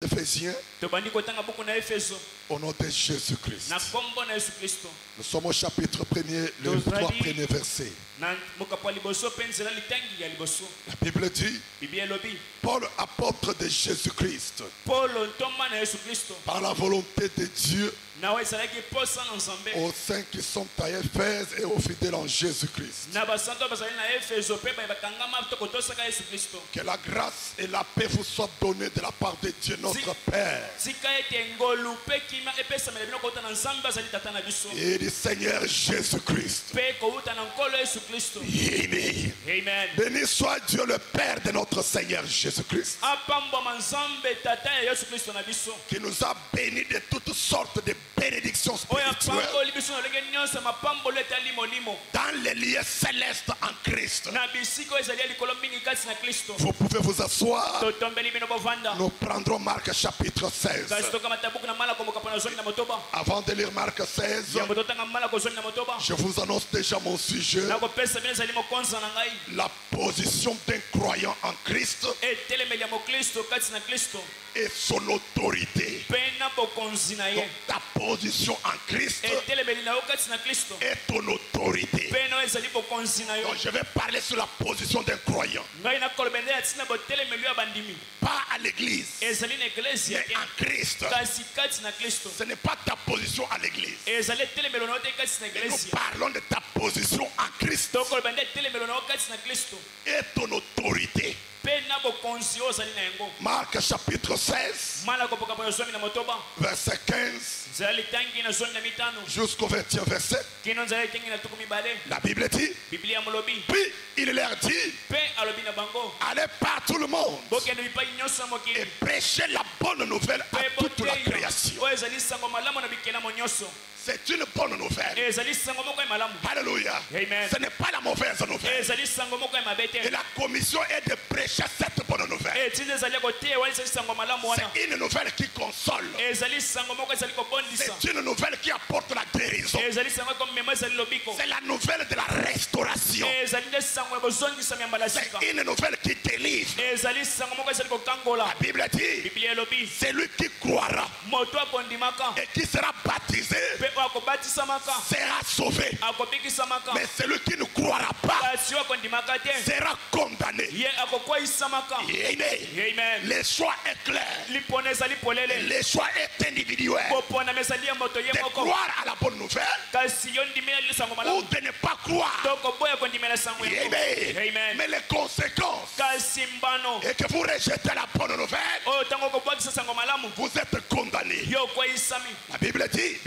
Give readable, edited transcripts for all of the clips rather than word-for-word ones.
Éphésiens, au nom de Jésus-Christ. Nous sommes au chapitre 1er, les 3 premiers versets. La Bible dit, Paul, apôtre de Jésus-Christ, par la volonté de Dieu, aux saints qui sont à Éphèse et aux fidèles en Jésus-Christ. Que la grâce et la paix vous soient données de la part de Dieu notre Père et du Seigneur Jésus-Christ. Amen. Béni soit Dieu le Père de notre Seigneur Jésus-Christ, qui nous a bénis de toutes sortes de bénédictions spirituelles dans les lieux célestes en Christ. Vous pouvez vous asseoir. Nous prendrons Marc chapitre 16. Avant de lire Marc 16, je vous annonce déjà mon sujet: la position d'un croyant en Christ et son autorité. Donc, ta position en Christ et ton autorité. Donc, je vais parler sur la position d'un croyant. Pas à l'église, mais en Christ. Ce n'est pas ta position à l'église. Nous parlons de ta position en Christ et ton autorité. Marc chapitre 16, verset 15 jusqu'au 20e verset. La Bible dit, puis il leur dit, allez par tout le monde et prêchez la bonne nouvelle à toute la création. C'est une bonne nouvelle. Alléluia. Ce n'est pas la mauvaise nouvelle. Et la commission est de prêcher cette bonne nouvelle. C'est une nouvelle qui console. C'est une nouvelle qui apporte la guérison. C'est la nouvelle de la restauration. C'est une nouvelle qui délivre. La Bible dit, c'est lui qui croira et qui sera baptisé sera sauvé. Mais celui qui ne croira pas sera condamné. Amen. Le choix est clair. Le choix est individuel. De croire à la bonne nouvelle ou de ne pas croire. Amen. Mais les conséquences est que vous rejetez la bonne nouvelle, vous êtes condamné. La Bible dit,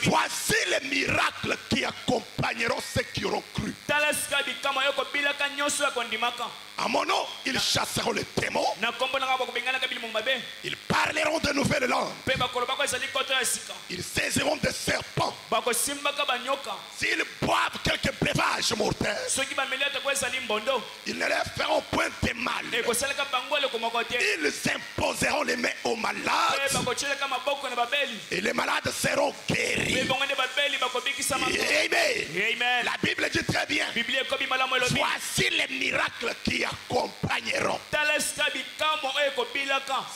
voici les miracles qui accompagneront ceux qui auront cru. À mon nom, ils chasseront les démons. Ils parleront de nouvelles langues. Ils saisiront des serpents. S'ils boivent quelques breuvages mortels, ils ne leur feront point de mal. Ils imposeront les mains aux malades et les malades seront guéris. Amen. La Bible dit très bien, voici les miracles qui accompagneront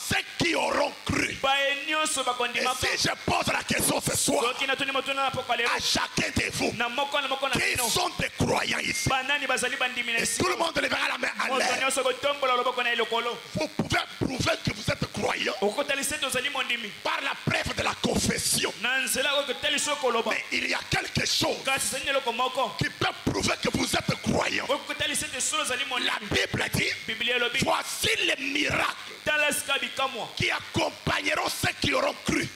ceux qui auront cru. Et si je pose la question ce soir à chacun de vous qui sont des croyants ici, et tout le monde lèvera la main en l'air, vous pouvez prouver que vous êtes croyant par la preuve de la confession. Mais il y a quelque chose qui peut prouver que vous êtes croyant. La Bible dit, voici les miracles qui accompagneront ceux qui auront cru.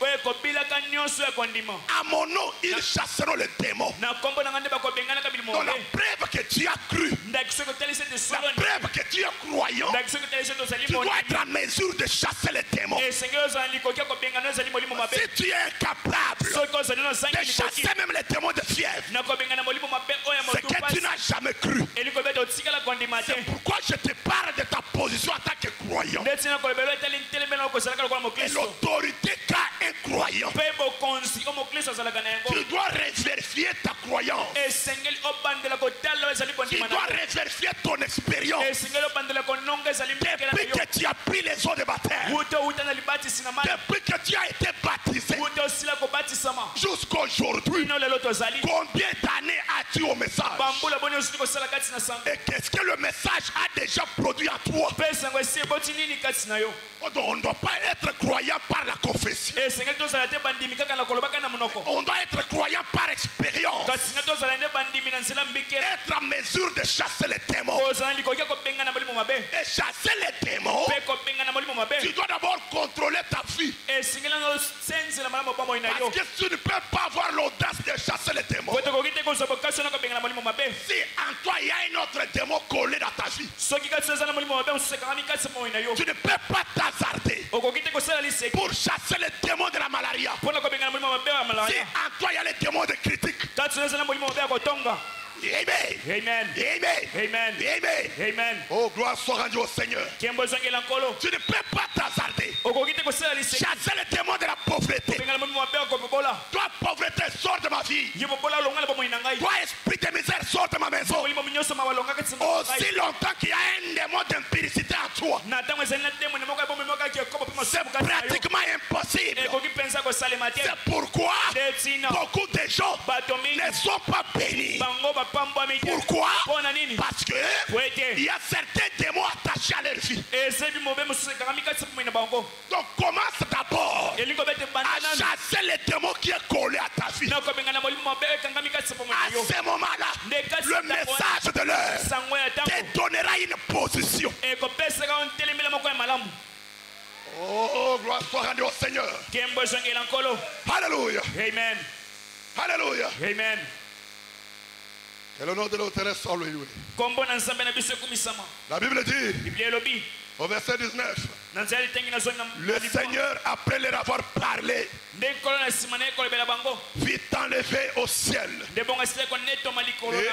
À mon nom, ils chasseront les démons. Donc la preuve que tu as cru, la preuve que tu es croyant, tu dois être en mesure de chasser les démons. Si tu es incapable de chasser même les démons de fièvre, c'est que tu n'as jamais cru. C'est pourquoi je te parle de ta position en tant que croyant. Et l'autorité qu'a un croyant, tu dois vérifier ta croyance Tu dois reversifier ton expérience. Depuis que tu as pris les eaux de baptême, depuis que tu as été baptisé, jusqu'aujourd'hui, combien d'années as-tu au message? Et qu'est-ce que le message a déjà produit à toi? On ne doit pas être croyant par la confession. On doit être croyant par expérience. Être en mesure de chasser les démons. Et chasser les démons, tu dois d'abord contrôler ta vie. Parce que tu ne peux pas avoir l'audace de chasser les démons si en toi il y a un autre démon collé dans ta vie. Tu ne peux pas t'hasarder pour chasser les démons de la malaria si en toi il y a les démons de critique. Amen. Amen. Amen. Amen. Amen. Amen. Oh, gloire soit rendue au Seigneur. Tu ne peux pas t'hasarder. Chasser les démons de la pauvreté. Toi, pauvreté, sors de ma vie. Toi, esprit de misère, sors de ma maison. Aussi longtemps qu'il y a un démon d'impudicité en toi, c'est pratiquement impossible. C'est pourquoi beaucoup de gens ne sont pas bénis. Pourquoi? Parce que il y a certains démons attachés à leur vie. Donc commence d'abord à chasser les démons qui est collé à ta vie. À ce moment-là, le message de l'heure te donnera une position. Oh, gloire soit rendue au Seigneur. Alléluia. Amen. Alléluia. Amen. Que le nom de l'auteur soit loué. La Bible dit au verset 19, le Seigneur, après leur avoir parlé, fit enlever au ciel et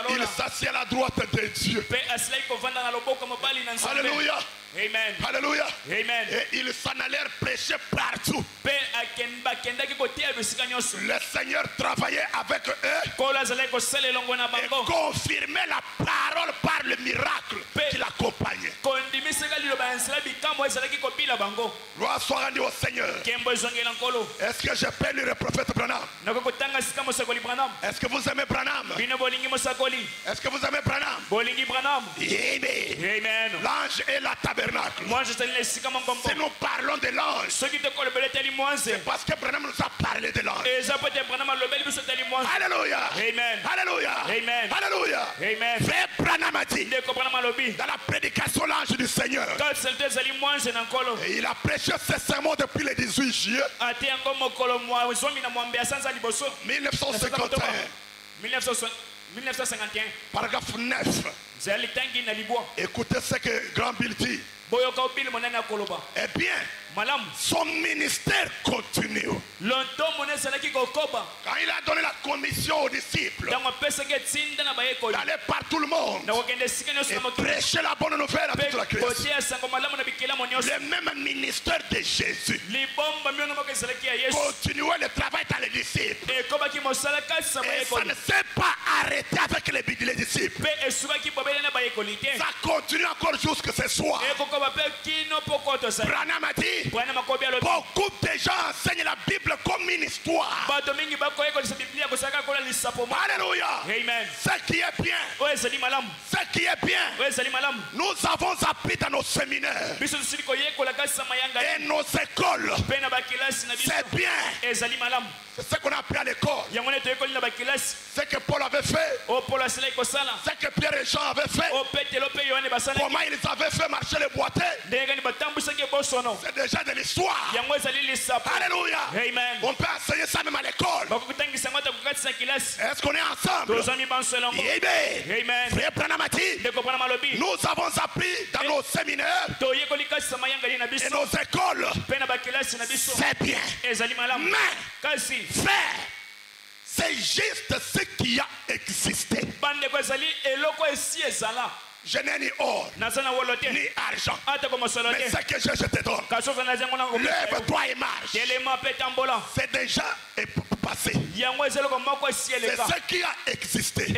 il s'assit à la droite de Dieu. Alléluia. Amen. Alléluia. Amen. Et ils s'en allèrent prêcher partout. Le Seigneur travaillait avec eux et confirmait la parole par le miracle qui l'accompagnait. Gloire soit rendue au Seigneur. Est-ce que je peux lire le prophète Branham? Est-ce que vous aimez Branham? Est-ce que vous aimez Branham? Amen. L'ange et la tabernacle. Si nous parlons de l'ange, c'est parce que Branham nous a parlé de l'ange. Alléluia. Amen. Alléluia. Amen. Alléluia. Amen. Frère Branham a dit dans la prédication l'ange du Seigneur, et il a prêché ses sermons depuis le 18 juillet 1951. Paragraphe 9. Écoutez ce que Grand Bill dit. Eh bien, son ministère continue. Quand il a donné la commission aux disciples d'aller par tout le monde et prêcher la bonne nouvelle à toute la création, le même ministère de Jésus continuait le travail dans les disciples. Et ça ne s'est pas arrêté avec les disciples. Ça continue encore jusqu'à ce soir. Branham a dit, beaucoup de gens enseignent la Bible comme une histoire. Alléluia. Amen. Ce qui est bien, ce qui est bien, nous avons appris dans nos séminaires et nos écoles. C'est bien. C'est ce qu'on a appris à l'école. Ce que Paul avait fait, ce que Pierre et Jean avaient fait, comment ils avaient fait marcher les boiteux, c'est déjà de l'histoire. Alléluia. Amen. On peut enseigner ça même à l'école. Est-ce qu'on est ensemble? Amen. Frère Branham a dit, nous avons appris dans nos séminaires et nos écoles. C'est bien. Mais frère, c'est juste ce qui a existé. Je n'ai ni or, ni argent, mais ce que je te donne, lève-toi et marche. C'est déjà passé. C'est ce qui a existé.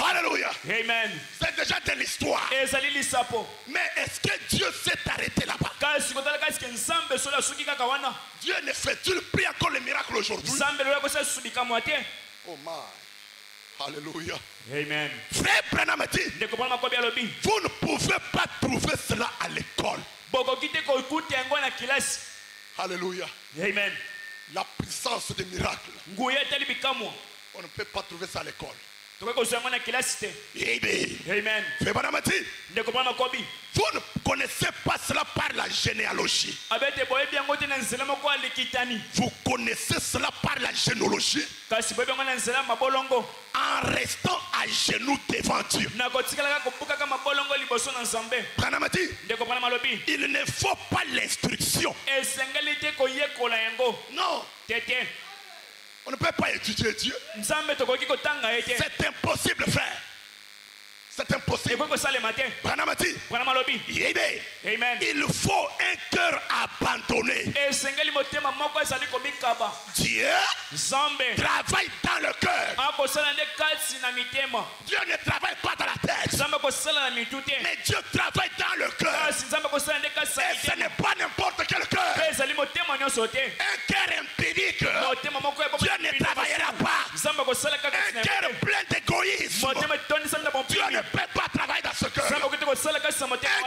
Alléluia. Amen. C'est déjà de l'histoire. Mais est-ce que Dieu s'est arrêté là-bas? Dieu ne fait-il plus encore les miracles aujourd'hui? Oh my. Alléluia. Amen. Frère Branham dit, vous ne pouvez pas trouver cela à l'école. Alléluia. Amen. La puissance des miracles. On ne peut pas trouver ça à l'école. Amen. Frère Branham dit, vous ne connaissez pas cela par la généalogie. Vous connaissez cela par la généalogie. En restant à genoux devant Dieu. Branham dit, il ne faut pas l'instruction. Non. On ne peut pas étudier Dieu. C'est impossible, frère. C'est impossible. Branham dit, Amen. il faut un cœur abandonné. Dieu travaille dans le cœur. Dieu ne travaille pas dans la tête. Mais Dieu travaille dans le cœur. Et ce n'est pas n'importe quel cœur. Un cœur impédique. Dieu ne travaillera pas. Un cœur plein d'égoïsme. Dieu ne peut pas travailler dans ce cœur. Un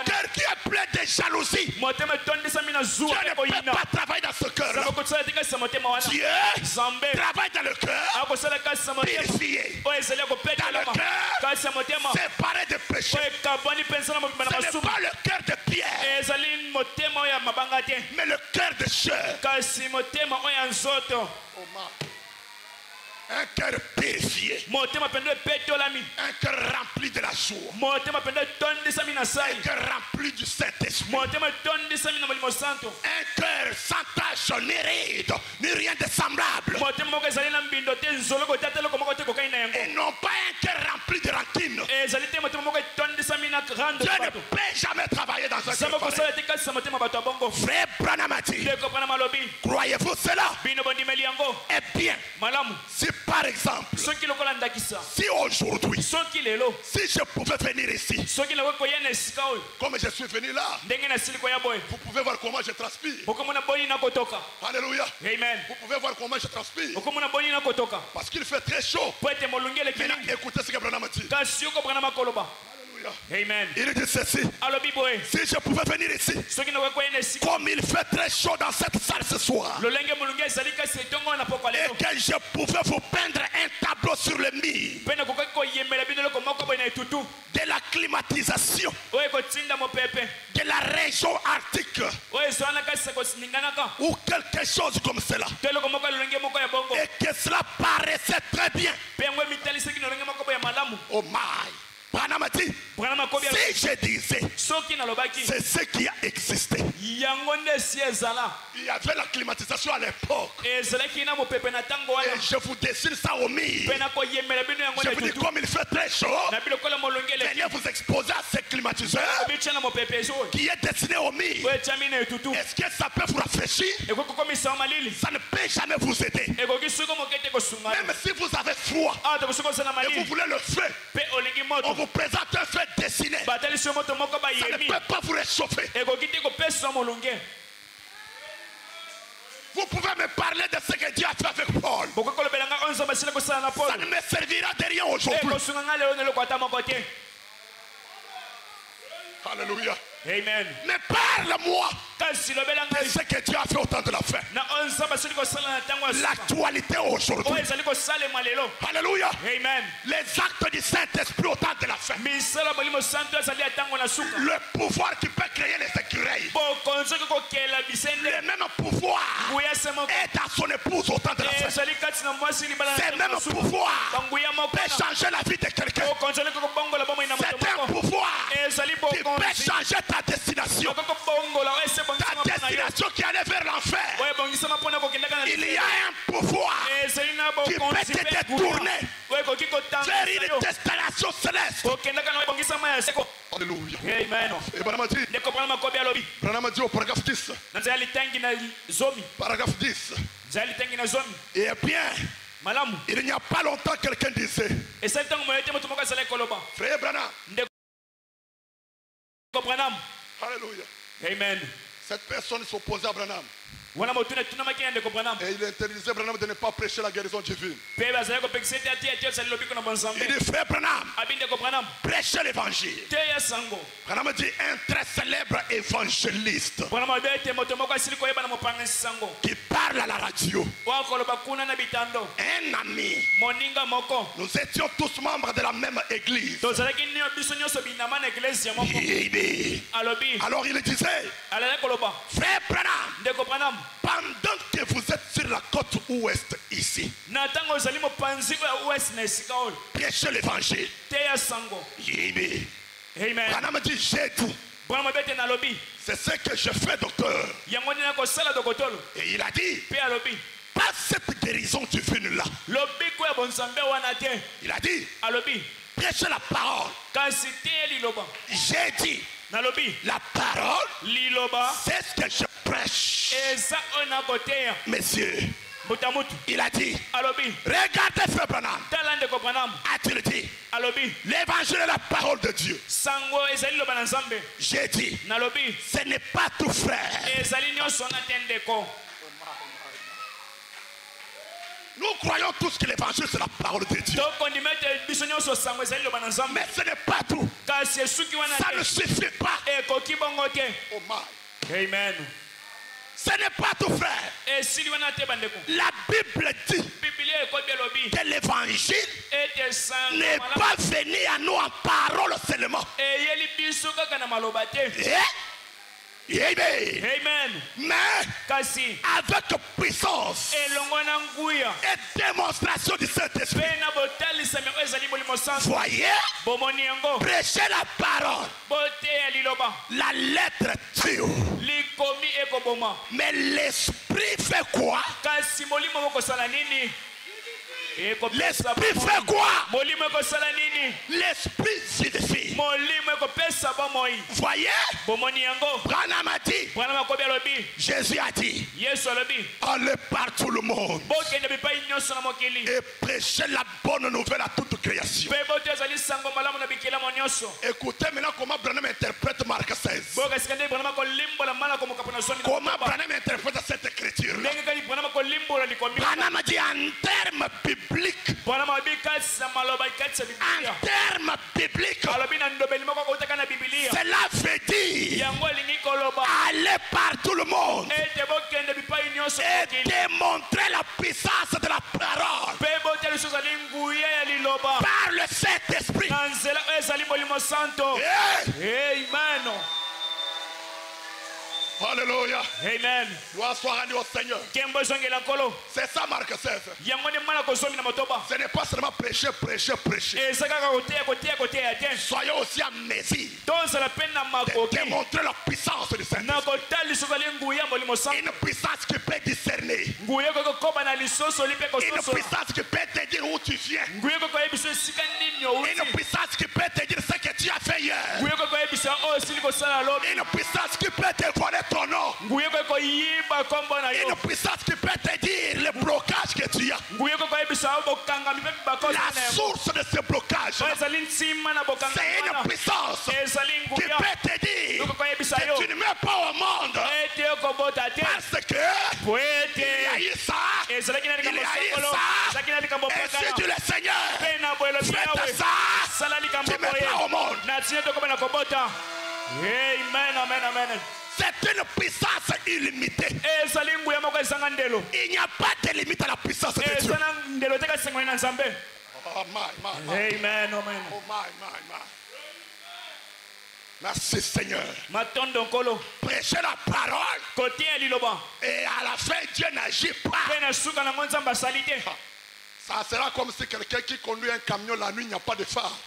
cœur qui est plein de jalousie. Dieu ne peut pas travailler dans ce cœur. Dieu travaille dans le cœur. Purifié. Dans le cœur séparé de péché. Ce n'est pas le cœur de pierre, mais le cœur de chair. Oh, un cœur purifié. Un cœur rempli de la joie. Un cœur rempli du Saint-Esprit. Un cœur sans tache, ni ride, ni rien de semblable. Et non pas un cœur rempli de rancune. Dieu ne peut jamais travailler dans un cœur pareil. Frère Branham a dit, croyez-vous cela? Eh bien, si par exemple, si aujourd'hui, si je pouvais venir ici, comme je suis venu là, vous pouvez voir comment je transpire. Alléluia. Amen. Vous pouvez voir comment je transpire. Parce qu'il fait très chaud. Maintenant, écoutez ce que Branham dit. Amen. Il dit ceci. Si je pouvais venir ici, comme il fait très chaud dans cette salle ce soir, et que je pouvais vous peindre un tableau sur le mur de la climatisation de la région arctique ou quelque chose comme cela, et que cela paraissait très bien. Oh my. Branham a dit, si je disais, c'est ce qui a existé. Il y avait la climatisation à l'époque. Et je vous dessine ça au mur. Je vous dis, comme il fait très chaud, venez vous exposer à ce climatiseur qui est dessiné au mur. Est-ce que ça peut vous rafraîchir? Ça ne peut jamais vous aider. Même si vous avez froid et vous voulez le feu, on vous présente un feu dessiné. Ça ne peut pas vous réchauffer. Vous pouvez me parler de ce que Dieu a fait avec Paul. Ça ne me servira de rien aujourd'hui. Alléluia. Amen. Mais parle-moi de ce que Dieu a fait au temps de la fin. L'actualité aujourd'hui. Alléluia. Amen. Les actes du Saint-Esprit au temps de la fin. Le pouvoir qui peut créer les écureuils. Le même pouvoir est à son épouse au temps de la fin. Ce même pouvoir peut changer la vie de quelqu'un. C'est un pouvoir qui peut changer ta destination. Ta destination qui allait vers l'enfer. Il y a un pouvoir qui peut te détourner vers une destination céleste. Alléluia. Amen. Et Branham dit au paragraphe 10. Paragraphe 10. Et bien, il n'y a pas longtemps, quelqu'un disait, Frère Branham, alléluia. Amen. Cette personne s'opposait à Branham. Et il interdisait Branham de ne pas prêcher la guérison divine. Il dit, Frère Branham, prêchez l'évangile. Branham dit, un très célèbre évangéliste qui parle à la radio. Un ami. Nous étions tous membres de la même église. Alors il disait, Frère Branham, pendant que vous êtes sur la côte ouest ici, prêchez l'évangile. Branham dit, j'ai tout. C'est ce que je fais, docteur. Et il a dit, pas cette guérison divine là. Il a dit, prêchez la parole. J'ai dit, la parole, c'est ce que je prêche. Messieurs, il a dit, regardez Frère Branham. A-t-il dit, l'évangile est la parole de Dieu. J'ai dit, ce n'est pas tout frère. Nous croyons tous que l'évangile c'est la parole de Dieu. Mais ce n'est pas tout. Ça ne suffit pas. Oh my. Amen. Ce n'est pas tout, frère. La Bible dit que l'évangile n'est pas venu à nous en parole seulement. Amen. Mais avec puissance et démonstration du Saint-Esprit. Voyez, prêchez la parole. La lettre tue. Mais l'esprit fait quoi? L'esprit fait quoi? L'esprit vivifie. Voyez, Branham a dit, Jésus a dit, allez par tout le monde et prêchez la bonne nouvelle à toute création. Écoutez maintenant comment Branham interprète Marc 16. Comment Branham interprète cette écriture là. Branham a dit en termes bibliques. En termes bibliques, cela veut dire aller par tout le monde et démontrer la puissance de la parole par le Saint-Esprit. Amen. Alléluia. Amen. Gloire soit rendue au Seigneur. C'est ça Marc 16. Ce n'est pas seulement prêcher. Soyons aussi en mesure de démontrer la puissance du Saint-Esprit. Une puissance qui peut discerner. Une puissance qui peut te dire où tu viens. Une puissance qui peut te dire ce que tu as fait hier. Une puissance qui peut te voler ton nom. Une puissance qui peut te dire le blocage que tu as. La source de ce blocage, c'est une puissance qui peut te dire que tu ne mets pas au monde parce que il y a eu ça, il y a eu ça, et si tu es Seigneur, faites ça, tu ne mets pas au monde. Amen, amen, amen. C'est une puissance illimitée. Il n'y a pas de limite à la puissance de Dieu. Oh my. Amen, amen. Oh my. Merci Seigneur. Prêchez la parole. Et à la fin Dieu n'agit pas. Ça sera comme si quelqu'un qui conduit un camion la nuit, il n'y a pas de phare.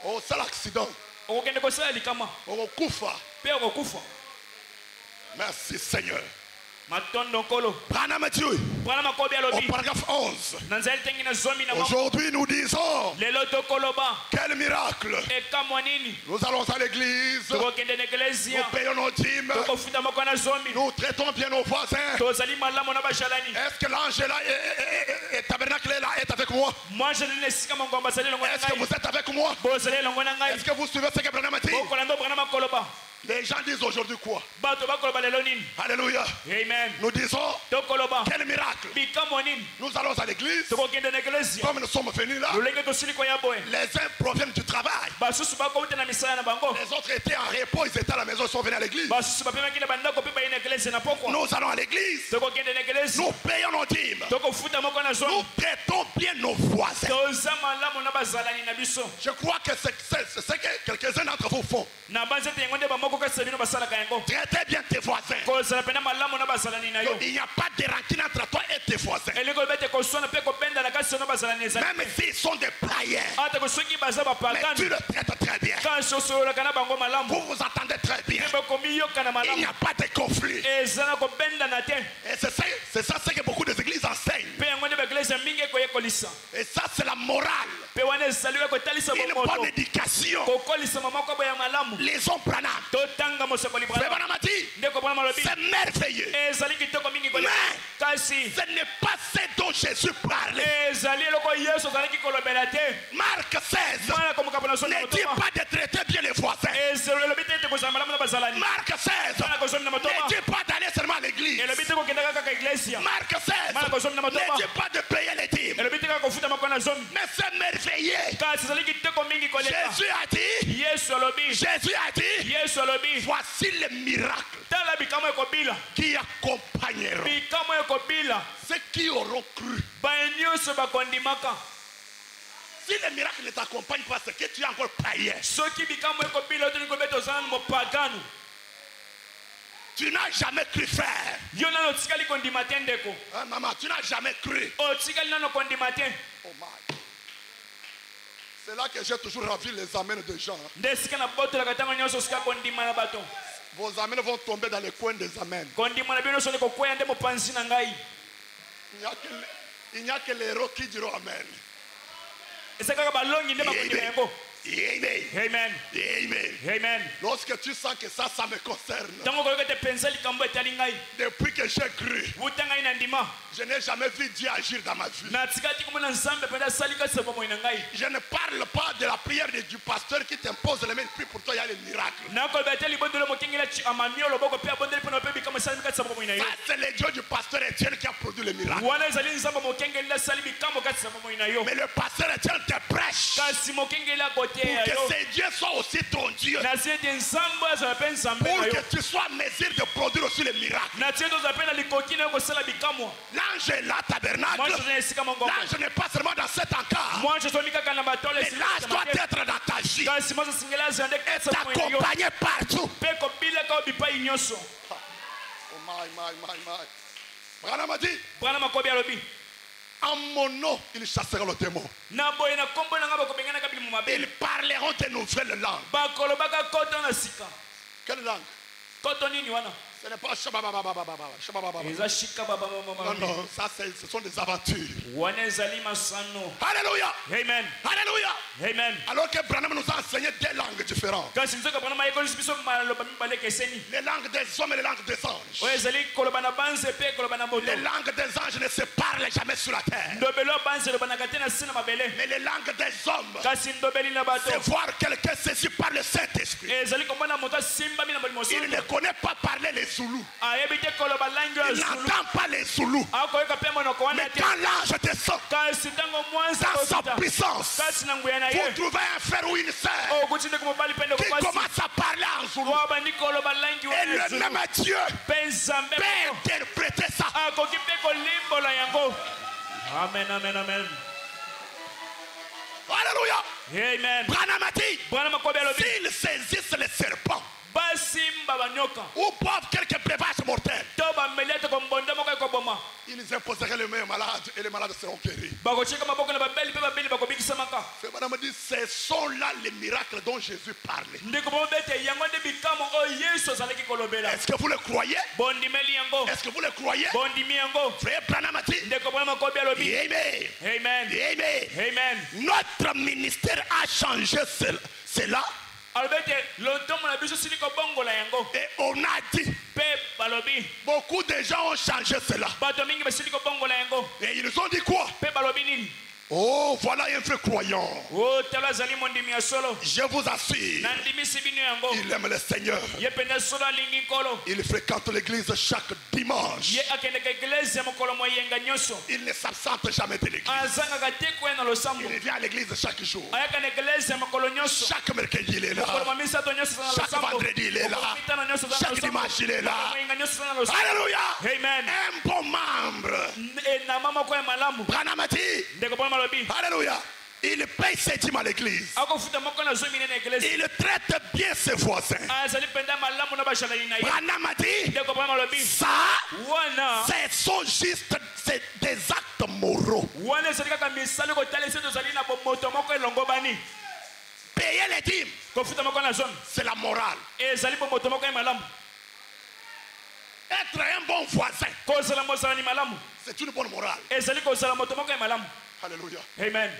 Oh, c'est l'accident. Oh, Koufa. Merci Seigneur. Branham dit au paragraphe 11. Aujourd'hui nous disons quel miracle. Nous allons à l'église, nous payons nos dîmes, nous traitons bien nos voisins. Est-ce que l'ange est là et tabernacle est là, est avec moi? Est-ce que vous êtes avec moi? Est-ce que vous suivez ce que Branham dit? Les gens disent aujourd'hui quoi? Alléluia. Amen. Nous disons quel miracle. Nous allons à l'église. Comme nous sommes venus là, les uns proviennent du travail, les autres étaient en repos, ils étaient à la maison, ils sont venus à l'église. Nous allons à l'église, nous payons nos dîmes, nous traitons bien nos voisins. Je crois que c'est ce que quelques-uns d'entre vous font. Traitez bien tes voisins. Il n'y a pas de rancune entre toi et tes voisins. Même s'ils sont des païens, mais tu le traites très bien. Vous vous entendez très bien. Il n'y a pas de conflit. Et c'est ça ce que beaucoup des églises enseignent. Et ça c'est la morale. Une bonne éducation. Les hommes Branham. C'est merveilleux. Mais ce n'est pas ce dont Jésus parlait. Marc 16 ne dit pas de traiter bien les voisins. Marc 16 ne dit pas d'aller seulement à l'église. Marc 16 ne dit pas de payer les dîmes. Mais c'est merveilleux. Jésus a dit, voici les miracles qui accompagneront ceux qui auront cru. Si les miracles ne t'accompagnent pas, c'est que tu es encore païen. Tu n'as jamais cru faire. Hein, maman, tu n'as jamais cru. Oh my. C'est là que j'ai toujours envie les amens de gens. Vos amens vont tomber dans les coins des amens. Il n'y a que les héros qui diront amen. Amen. Amen. Amen. Amen. Lorsque tu sens que ça me concerne. Depuis que j'ai cru, je n'ai jamais vu Dieu agir dans ma vie. Je ne parle pas de la prière du pasteur qui t'impose les mains et prie pour toi, il y a les miracles. Ça, c'est le Dieu du pasteur Étienne qui a produit les miracles. Mais le pasteur Étienne te prêche pour que ces dieux soient aussi ton Dieu. Pour que tu sois en mesure de produire aussi les miracles. L'ange est là, tabernacle. L'ange n'est pas seulement dans cet encart. Mais l'ange doit être dans ta vie et t'accompagner partout. Oh my. Branham a dit, en mon nom, ils chasseront le démon. Ils parleront de nouvelles langues. Quelle langue? Ce n'est pas non, ça ce sont des aventures. Alléluia. Amen. Alléluia. Amen. Alors que Branham nous a enseigné des langues différentes. Les langues des hommes et les langues des anges. Les langues des anges ne se parlent jamais sur la terre. Mais les langues des hommes, c'est voir quelqu'un saisi par le Saint-Esprit. Il ne connaît pas parler les Zoulous. Il n'entend pas les Zoulous. Mais quand l'ange descend dans sa puissance, vous trouvez un frère ou une sœur qui commence à parler en Zoulou. Et le même Dieu peut interpréter ça. Amen, amen, amen. Alléluia. Amen. Branham a dit, s'ils saisissent les serpents ou boivent quelques breuvages mortels, ils imposeraient les mains aux malades et les malades seront guéris. Madame dit, ce sont là les miracles dont Jésus parlait. Est-ce que vous le croyez? Est-ce que vous le croyez? Frère Branham dit, Amen. Amen. Amen. Amen. Notre ministère a changé cela. Et on a dit, beaucoup de gens ont changé cela. Et ils ont dit quoi? Oh, voilà un vrai croyant. Je vous assure, il aime le Seigneur. Il fréquente l'église chaque dimanche. Il ne s'absente jamais de l'église. Il vient à l'église chaque jour. Chaque mercredi il est là. Chaque vendredi il est là. Chaque dimanche il est là. Alléluia. Amen. Un bon membre. Branham a dit, alléluia. Il paye ses dîmes à l'église. Il traite bien ses voisins. Branham a dit, ça, ce sont juste des actes moraux. Payer les dîmes, c'est la morale. Être un bon voisin, c'est une bonne morale. Alléluia. Amen.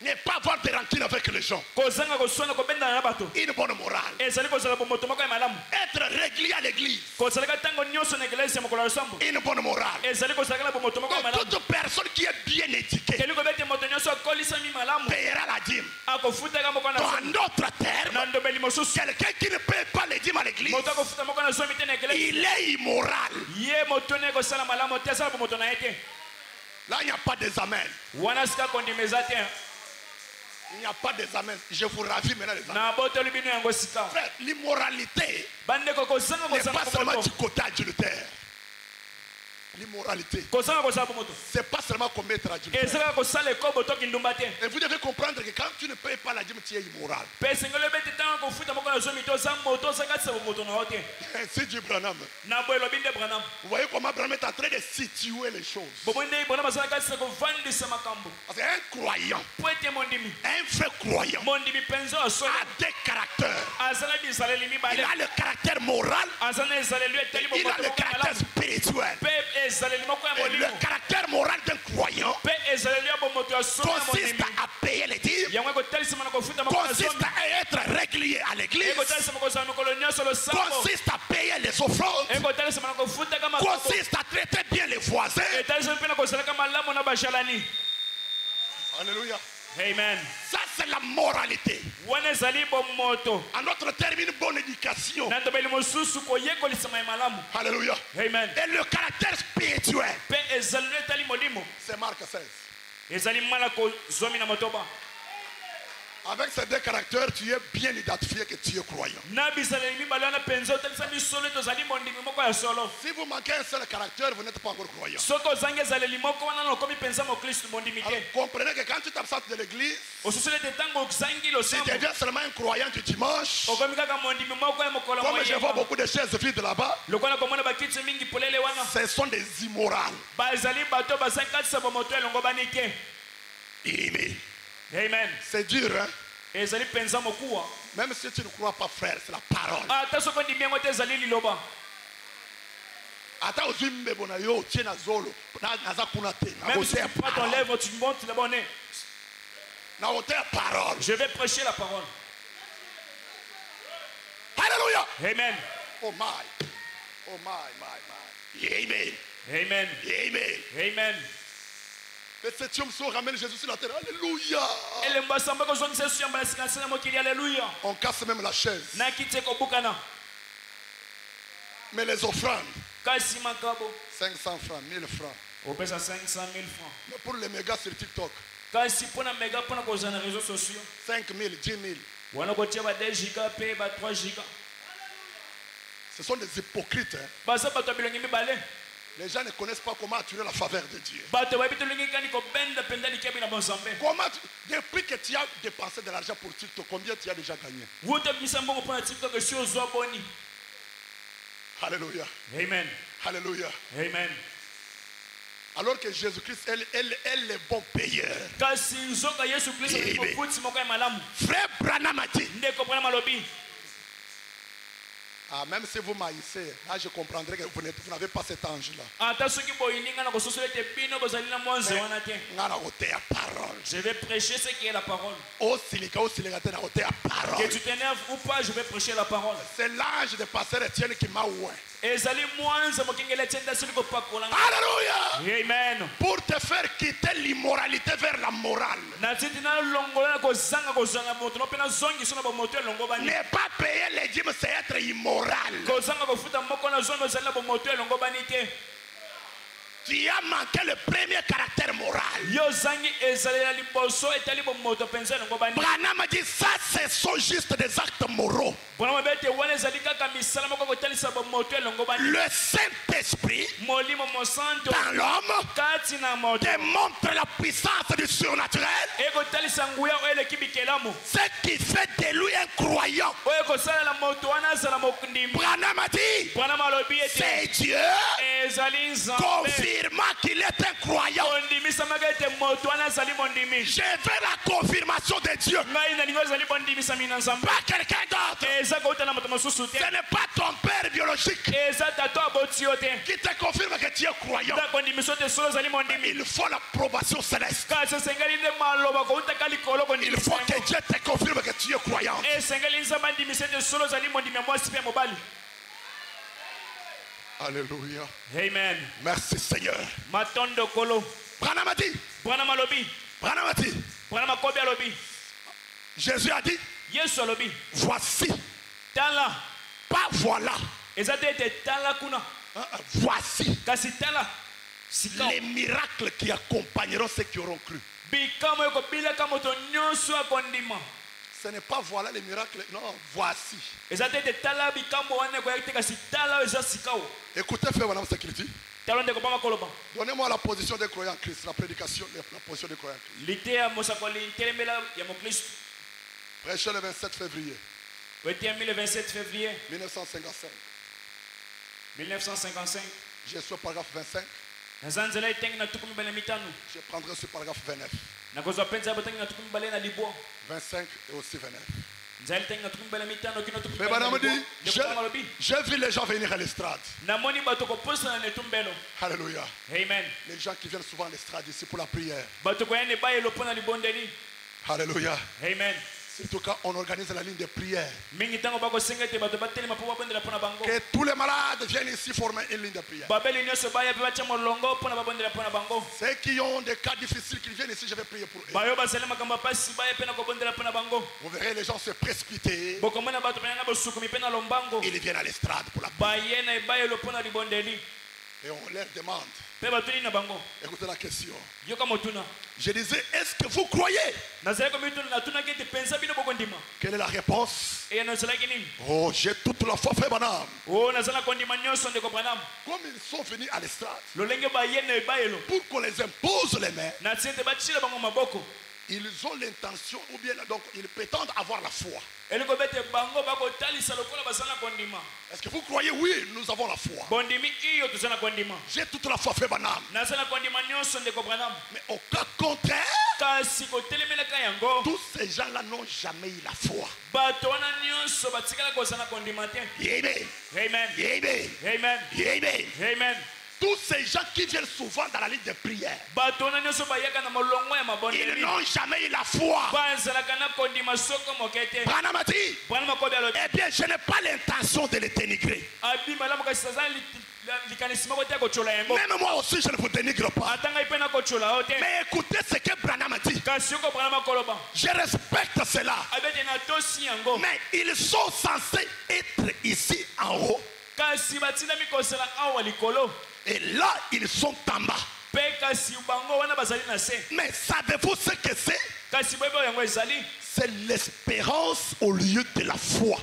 Ne pas avoir de rancune avec les gens. Une bonne morale. Être régulier à l'église. Une bonne morale. Et toute personne qui est bien éduquée payera la dîme. Dans notre terme, quelqu'un qui ne paye pas les dîmes à l'église, il est immoral. Là, il n'y a pas des amens. Il n'y a pas des amens. Je vous ravis maintenant les amens. Frère, l'immoralité n'est pas seulement du côté adultère. L'immoralité, c'est pas seulement commettre adultère. Et vous devez comprendre que quand tu ne payes pas la dîme, tu es immoral. C'est du Branham. Vous voyez comment Branham est en train de situer les choses. Parce qu'un croyant, un vrai croyant, a des caractères. Il a le caractère moral, il a le caractère spirituel. Et le caractère moral d'un croyant consiste à payer les dîmes, consiste à être régulier à l'église, consiste à payer les offrandes, consiste à traiter bien les voisins. Alléluia. Amen. Ça c'est la moralité. En notre terme, une bonne éducation. Alléluia. Amen. Et le caractère spirituel, c'est Marc 16. Avec ces deux caractères, tu es bien identifié que tu es croyant. Si vous manquez un seul caractère, vous n'êtes pas encore croyant. Alors, comprenez que quand tu t'absentes de l'église, si tu deviens seulement un croyant du dimanche, comme je vois beaucoup de chaises vides là-bas, ce sont des immorales. Amen. Amen. C'est dur, hein? Même si tu ne crois pas, frère, c'est la parole. Même si tu prends ton lèvre, tu montes le bonnet. Je vais prêcher la parole. Alléluia. Amen. Oh my. Oh my. Amen. Amen. Amen. Amen. Le septième soir ramène Jésus sur la terre. Alléluia. On casse même la chaise. Mais les offrandes, 500 francs, 1000 francs. Mais pour les mégas sur TikTok, 5 000, 10 000. Ce sont des hypocrites. Hein? Les gens ne connaissent pas comment attirer la faveur de Dieu. Comment depuis que tu as dépensé de l'argent pour TikTok, combien tu as déjà gagné? Alléluia. Amen. Alléluia. Amen. Alors que Jésus-Christ est le bon payeur. Frère Branham a dit. Ah, même si vous maïssez, là je comprendrai que vous n'avez pas cet ange-là. Je vais prêcher ce qui est la parole. Que tu t'énerves ou pas, je vais prêcher la parole. C'est l'ange de pasteur Etienne qui m'a oué. Alléluia. Amen. Pour te faire quitter l'immoralité vers la morale. Ne pas payer les dîmes, c'est être immoral. Tu as manqué le premier caractère moral. Branham a dit ça, ce sont juste des actes moraux. Le Saint-Esprit dans l'homme démontre la puissance du surnaturel. Ce qui fait de lui un croyant. Branham a dit c'est Dieu confirmant qu'il est un croyant. Je veux la confirmation de Dieu. Pas quelqu'un d'autre. Ce n'est pas ton père biologique qui te confirme que tu es croyant. Il faut l'approbation céleste. Il faut que Dieu te confirme que tu es croyant. Alléluia. Amen. Merci Seigneur. Matondo kolo. Branham a dit. Branham alobi. Branham a dit. Branham akobi alobi. Jésus a dit. Yesu alobi. Voici. Tala. Pas voilà. Ezatete tala kuna. Voici. Kasi tala. Les miracles qui accompagneront ceux qui auront cru. Bikamo yoko bila kamoto nyonso akondima. Ce n'est pas voilà les miracles, non, voici. Écoutez, frère, madame Sécurité. Donnez-moi la position des croyants en Christ, la prédication, la position des croyants en Christ. Prêchez le 27 février. 1955. 1955. J'ai sur le paragraphe 25. Je prendrai ce paragraphe 29. 25 et aussi 29. Mais madame dit, j'ai vu les gens venir à l'estrade. Alléluia. Amen. Les gens qui viennent souvent à l'estrade ici pour la prière. Alléluia. Amen. Surtout quand on organise la ligne de prière. Que tous les malades viennent ici former une ligne de prière. Ceux qui ont des cas difficiles qui viennent ici, je vais prier pour eux. Vous verrez les gens se précipiter. Ils viennent à l'estrade pour la prière. Et on leur demande. Écoutez la question. Je disais, est-ce que vous croyez? Quelle est la réponse? Oh, j'ai toute la foi, frère Branham. Comme ils sont venus à l'estrade, pour qu'on les impose les mains, ils ont l'intention, ou bien donc ils prétendent avoir la foi. Est-ce que vous croyez? Oui, nous avons la foi. J'ai toute la foi, frère Branham. Mais au cas contraire, tous ces gens-là n'ont jamais eu la foi. Amen. Amen. Amen. Amen. Amen. Amen. Tous ces gens qui viennent souvent dans la ligne de prière, ils n'ont jamais eu la foi. Branham a dit, eh bien, je n'ai pas l'intention de les dénigrer. Même moi aussi, je ne vous dénigre pas. Mais écoutez ce que Branham a dit. Je respecte cela. Mais ils sont censés être ici en haut. Et là, ils sont en bas. Mais savez-vous ce que c'est? C'est l'espérance au lieu de la foi.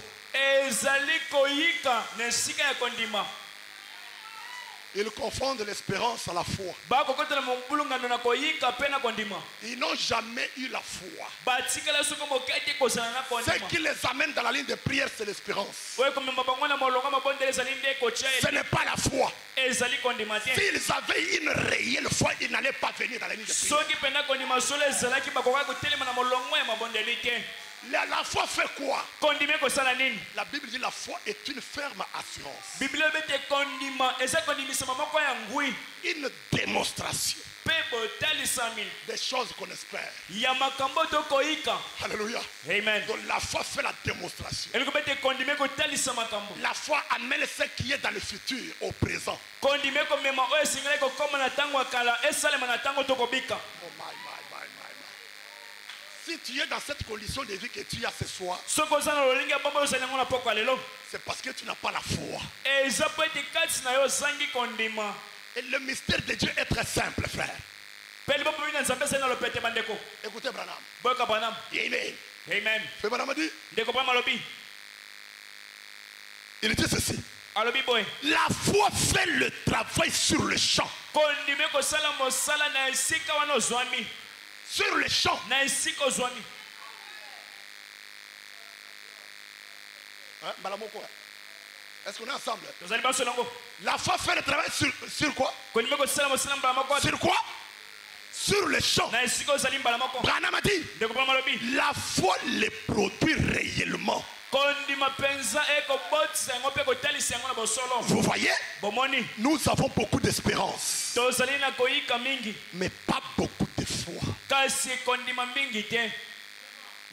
Ils confondent l'espérance à la foi. Ils n'ont jamais eu la foi. Ce qui les amène dans la ligne de prière, c'est l'espérance. Ce n'est pas la foi. S'ils avaient une réelle foi, ils n'allaient pas venir dans la ligne de prière. La foi fait quoi? La Bible dit la foi est une ferme assurance. Une démonstration des choses qu'on espère. Alléluia. Amen. Donc la foi fait la démonstration. La foi amène ce qui est dans le futur au présent. Oh my. Si tu es dans cette condition de vie que tu as ce soir, c'est parce que tu n'as pas la foi. Et le mystère de Dieu est très simple, frère. Écoutez Branham. Amen. Amen. Branham dit, il dit ceci. La foi fait le travail sur le champ. Sur le champ. Hein, est-ce qu'on est ensemble? La foi fait le travail sur quoi? Sur quoi? Sur le champ. Branham a dit, la foi les produit réellement. Vous voyez, nous avons beaucoup d'espérance, mais pas beaucoup de foi.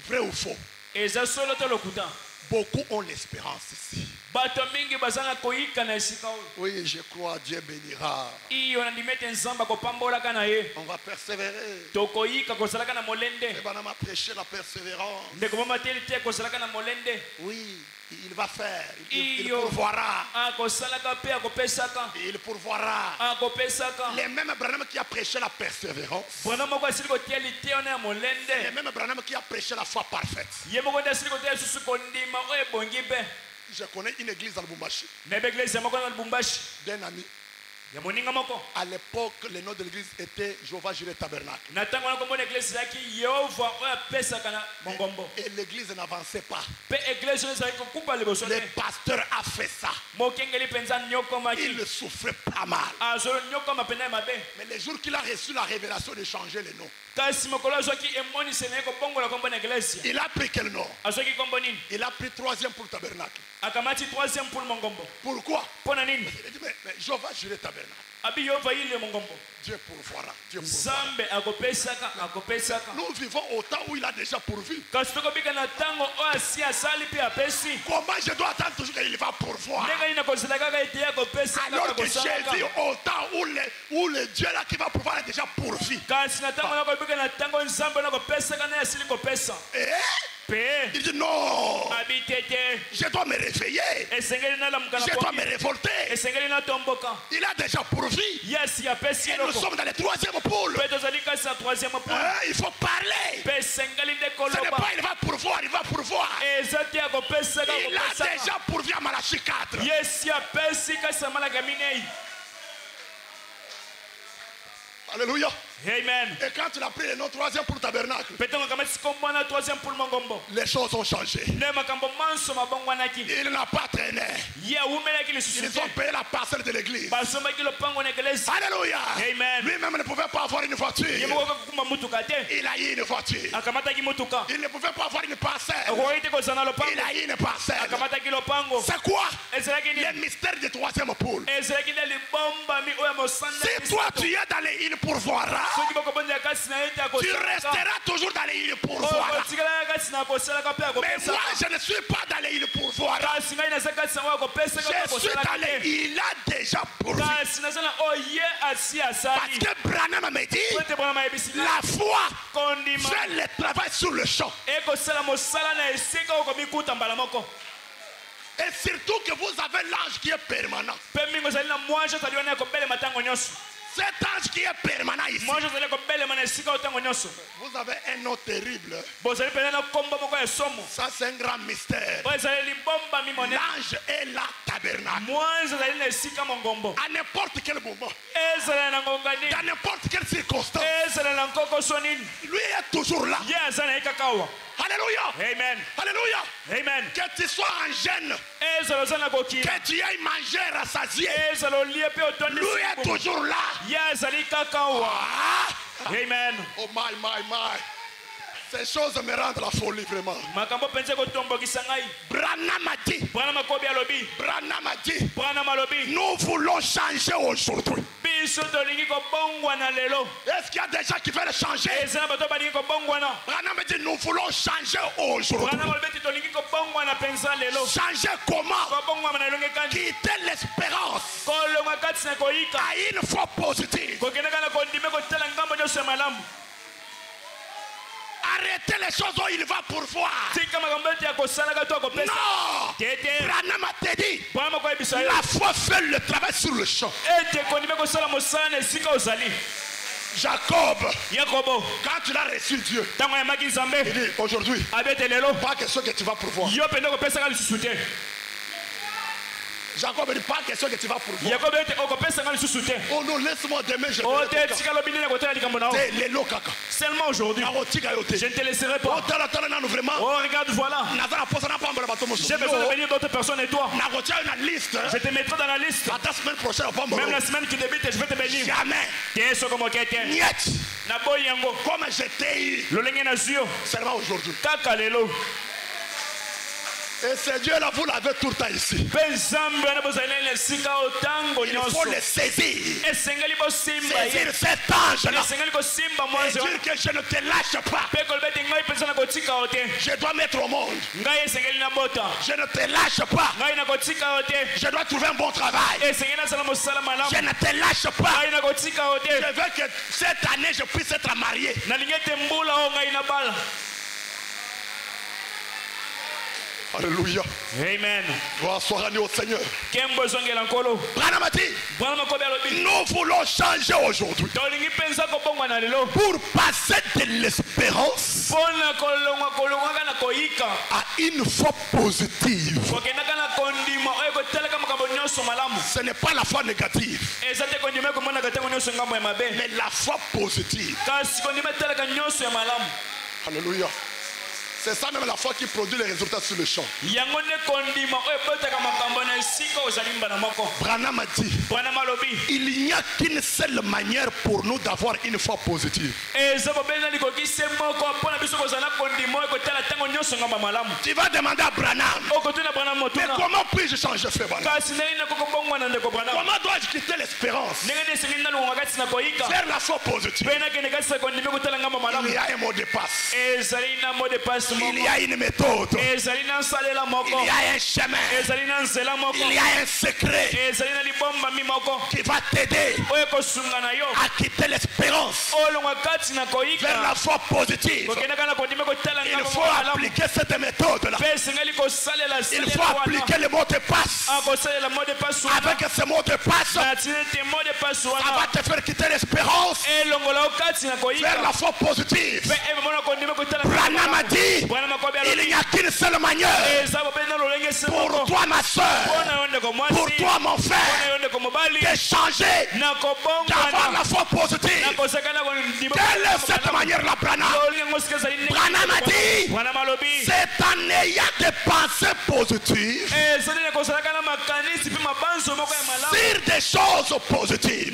Vrai ou faux? Beaucoup ont l'espérance ici. Oui, je crois, Dieu bénira. On va persévérer. Et Branham a prêché la persévérance. Oui, il va faire. Il pourvoira. Il pourvoira. Les mêmes Branham qui a prêché la persévérance. Les mêmes Branham qui a prêché la foi parfaite. Je connais une église à Lubumbashi d'un ami. À l'époque, le nom de l'église était Jéhovah Jireh Tabernacle. Et l'église n'avançait pas. Le pasteur a fait ça. Il souffrait pas mal. Mais le jour qu'il a reçu la révélation de changer le nom, il a pris quel nom? Il a pris 3e pour Tabernacle. Pourquoi? Il a dit, mais Jéhovah Jireh Tabernacle. Dieu pourvoira. Dieu pourvoira. Nous vivons au temps où il a déjà pourvu. Comment je dois attendre toujours qu'il va pourvoir? Alors que Jésus, au temps où le Dieu là qui va pourvoir est déjà pourvu. Il dit non, je dois me réveiller, je dois me révolter. Il a déjà pourvu. Et nous sommes dans le 3e poule. Il faut parler. Ce n'est pas il va pourvoir, il va pourvoir. Il a déjà pourvu à Malachie 4. Alléluia. Amen. Et quand il a pris le nom 3e pour Tabernacle, les choses ont changé. Il n'a pas traîné. Ils ont payé la parcelle de l'église. Alléluia. Amen. Lui-même ne pouvait pas avoir une voiture. Il a eu une voiture. Il ne pouvait pas avoir une parcelle. Il a eu une parcelle. C'est quoi? Le mystère du 3e poule. Si toi tu es dans les îles pourvoiras, tu resteras toujours dans les îles pourvoiras. Mais moi je ne suis pas dans les îles pourvoiras. Je suis dans les îles. Il a déjà pourvu. Parce que Branham m'a dit, la foi fait le travail sur le champ. Et surtout que vous avez l'ange qui est permanent. Cet ange qui est permanent ici. Vous avez un nom terrible. Ça c'est un grand mystère. L'ange est là tabernacle. À n'importe quel moment. Dans n'importe quelle circonstance. Lui est toujours là. Alléluia. Amen. Alléluia. Amen. Que tu sois en gêne. Que tu ailles manger rassasié. Lui est toujours là. Ah. Amen. Oh my. Ces choses me rendent la folie vraiment. Branham a dit, nous voulons changer aujourd'hui. Est-ce qu'il y a des gens qui veulent changer? Branham dit, nous voulons changer aujourd'hui. Changer comment? Quitter l'espérance à une foi positive. Arrêtez les choses où il va pourvoir. Non. Branham a dit, la foi fait le travail sur le champ. Jacob, quand tu l'as reçu Dieu, il dit aujourd'hui, pas question que tu vas pourvoir. Jacob dit pas question que tu vas pourvoir. Oh non, laisse-moi demain, je seulement aujourd'hui, je ne te laisserai pas. Oh, regarde, voilà. J'ai besoin de venir d'autres personnes et toi. Je te mettrai dans la liste. Même la semaine qui débute, je vais te bénir. Jamais. Comme j'étais eu. Seulement aujourd'hui. Et ce Dieu-là, vous l'avez tout le temps ici. Il faut le saisir. Saisir cet ange-là. Et dire que je ne te lâche pas. Je dois mettre au monde. Je ne te lâche pas. Je dois trouver un bon travail. Je ne te lâche pas. Je veux que cette année je puisse être marié. Alléluia. Amen. Gloire soit rendue au Seigneur. Branham a dit, nous voulons changer aujourd'hui pour passer de l'espérance à une foi positive. Ce n'est pas la foi négative, mais la foi positive. Alléluia. C'est ça même la foi qui produit les résultats sur le champ. Branham a dit, il n'y a qu'une seule manière pour nous d'avoir une foi positive. Tu vas demander à Branham, mais comment puis-je changer ce Branham? Comment dois-je quitter l'espérance vers la foi positive? Il y a un mot de passe. Il y a une méthode. Il y a un chemin. Il y a un secret qui va t'aider à quitter l'espérance vers la foi positive. Il faut appliquer cette méthode-là. Il faut appliquer le mot de passe. Avec ce mot de passe, ça va te faire quitter l'espérance vers la foi positive. Branham a dit, il n'y a qu'une seule manière pour toi ma soeur, pour toi mon frère, de changer, d'avoir la foi positive. Quelle est cette manière-là, Branham? Branham a dit, c'est en ayant des pensées positives sur des choses positives.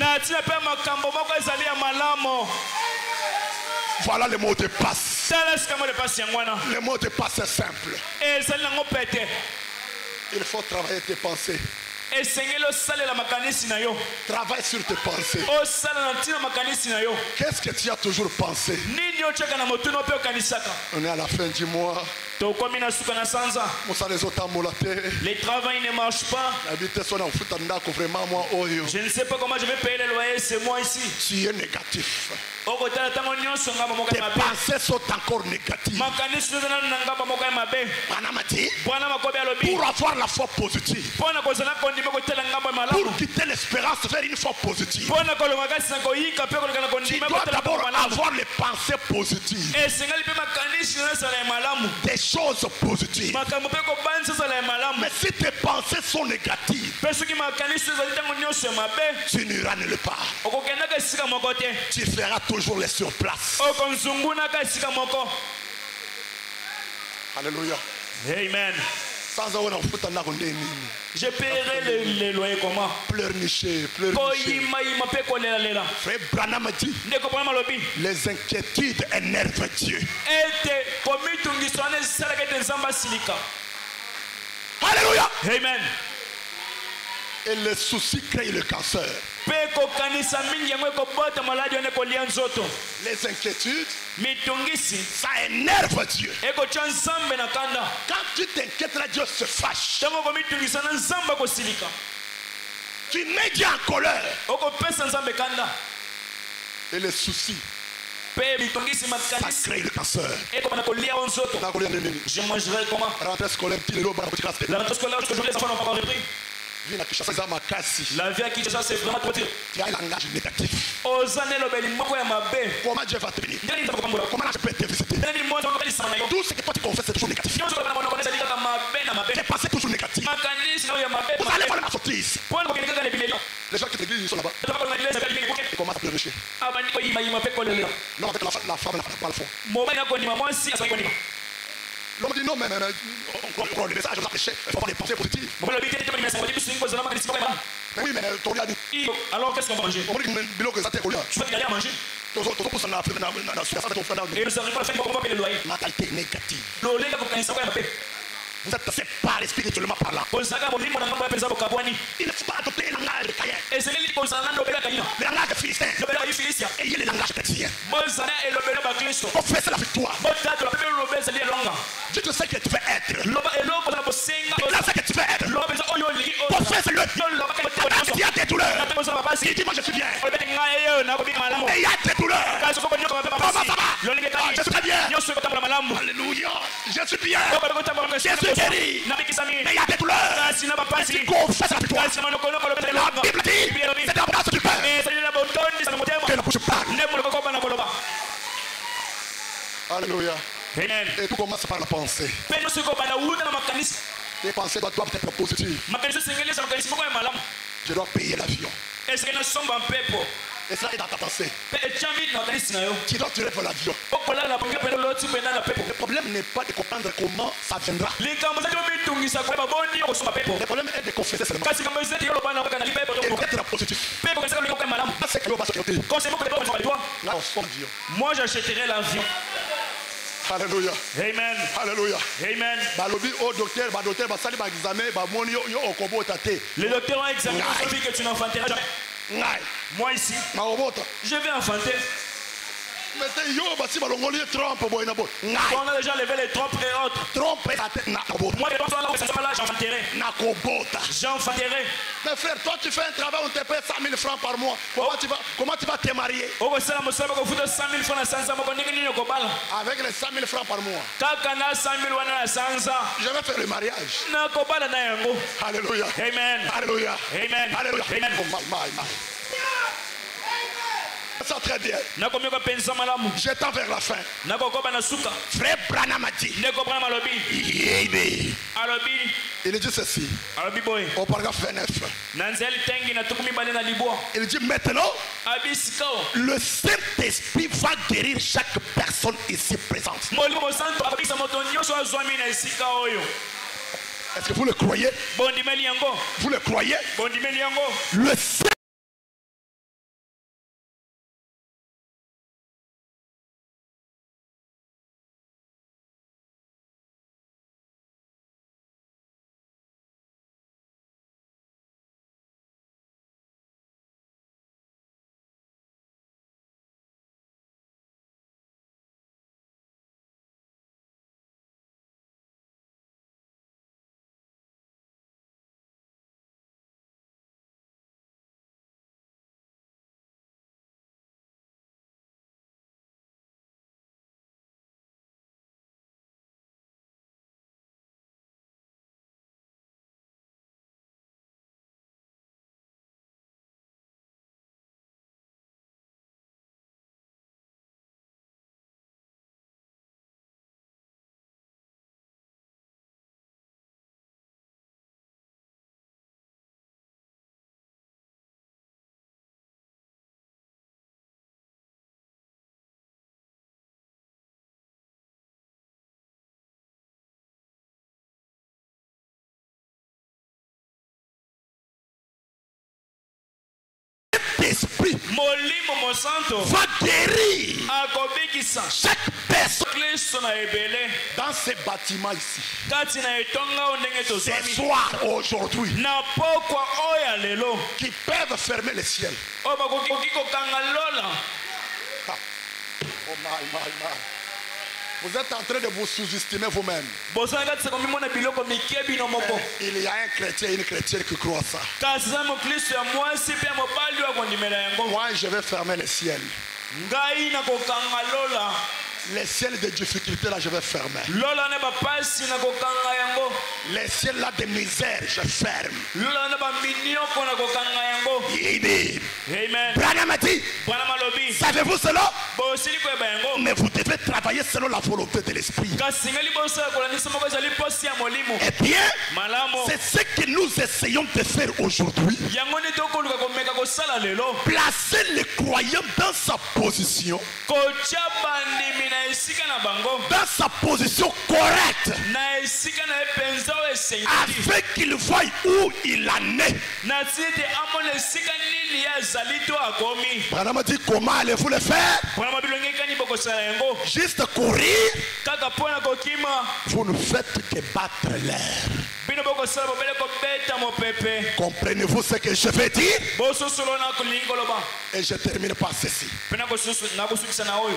Voilà le mot de passe. Le mot de passe est simple. Il faut travailler tes pensées. Travaille sur tes pensées. Qu'est-ce que tu as toujours pensé? On est à la fin du mois. Les travaux ne marchent pas. Je ne sais pas comment je vais payer les loyers ce mois ici. Tu es négatif. tes pensées sont encore négatives. Pour avoir la foi positive, pour quitter l'espérance vers une foi positive, tu dois d'abord avoir les pensées positives, des choses positives. Mais si tes pensées sont négatives, tu n'iras nulle part. Tu feras toujours les sur place. Alléluia. Amen. Je paierai les loyers comment? Pleurnicher. Frère Branham dit, les inquiétudes énervent Dieu. Alléluia. Amen. Et les soucis créent le cancer. Les inquiétudes, ça énerve Dieu. Quand tu t'inquiètes, là, Dieu se fâche. Tu mets Dieu en colère. Et les soucis, ça crée le cancer. Je mangerai comment? La rentrée scolaire, aujourd'hui les enfants n'ont pas encore repris. La vie à Kinshasa, c'est vraiment trop dur. Tu as un langage négatif. Comment Dieu va te bénir? Comment je peux te visiter? Tout ce que toi tu confesses, c'est toujours négatif. Tes pensées toujours négatives. Vous allez voir la sortie. Les gens qui te disent, ils sont là-bas. Ils commencent à pleurnicher. Non, avec la femme, elle n'a pas le fond. L'homme dit non, mais on croit le message, on a péché, il faut avoir des pensées positives. Mais oui, mais ton a dit. Alors qu'est-ce qu'on va manger? On dit que ça t'est collé. Tu vas rien manger. Et nous arrivons à la fin, on va payer le loyer. Mentalité négative. Vous êtes séparés spirituellement parlant. Il ne faut pas adopter le langage de Caïn. Le langage de Philistin. Et il y a le langage chrétien. Confesse la victoire. Dieu te sait que tu veux être. Déclare ce que tu veux être. Confesse-le. Il y a des douleurs. Il dit moi je suis bien. Et il y a des douleurs. Comment ça va? Je suis très bien. Alléluia. Je suis bien. Je suis guéri. Mais il y a des douleurs. Et tu confesses la victoire. La Bible dit c'est l'abondance du cœur que la bouche parle. Alléluia. Amen. Et tout commence par la pensée. Tes pensées doivent être positives. Je dois payer l'avion. Et ça est dans ta pensée. Tu dois tirer pour l'avion. Le problème n'est pas de comprendre comment ça viendra. Le problème est de confesser seulement. Et d'être positif. C'est que l'on va se quitter. Là, on sort l'avion. Moi, j'achèterai l'avion. Alléluia. Amen. Alléluia. Amen. Les docteurs ont examiné son fille que tu n'enfanteras jamais. Moi ici, je vais enfanter. On a déjà levé les trompes et autres. Moi, les gens là, j'enfanterai. J'enfanterai. Mais frère, toi tu fais un travail, on te paye 100 000 francs par mois. Comment tu vas te marier? Avec les 100 000 francs par mois. Je vais faire le mariage. Alléluia. Amen. Alléluia. Amen. Alléluia. Amen. Ça très bien. J'étends vers la fin. Frère Branham a dit. Il dit ceci. Au paragraphe 29. Il dit maintenant. Le Saint-Esprit va guérir chaque personne ici présente. Est-ce que vous le croyez? Vous le croyez? Le Saint va guérir chaque personne dans ces bâtiments ici. Ce soir, aujourd'hui, qui peuvent fermer le ciel. Oh my. Vous êtes en train de vous sous-estimer vous-même. Il y a un chrétien et une chrétienne qui croient ça. Moi, je vais fermer le ciel. Les ciels de difficulté là, je vais fermer. Les ciels là de misère, je ferme. Amen. Branham a dit, savez-vous cela? Mais vous devez travailler selon la volonté de l'esprit. Eh bien, c'est ce que nous essayons de faire aujourd'hui. Placer le croyant dans sa position. Dans sa position correcte, afin qu'il voie où il en est. Branham dit, comment allez-vous le faire? Juste courir. Vous ne faites que battre l'air. Comprenez-vous ce que je veux dire? Et je termine par ceci.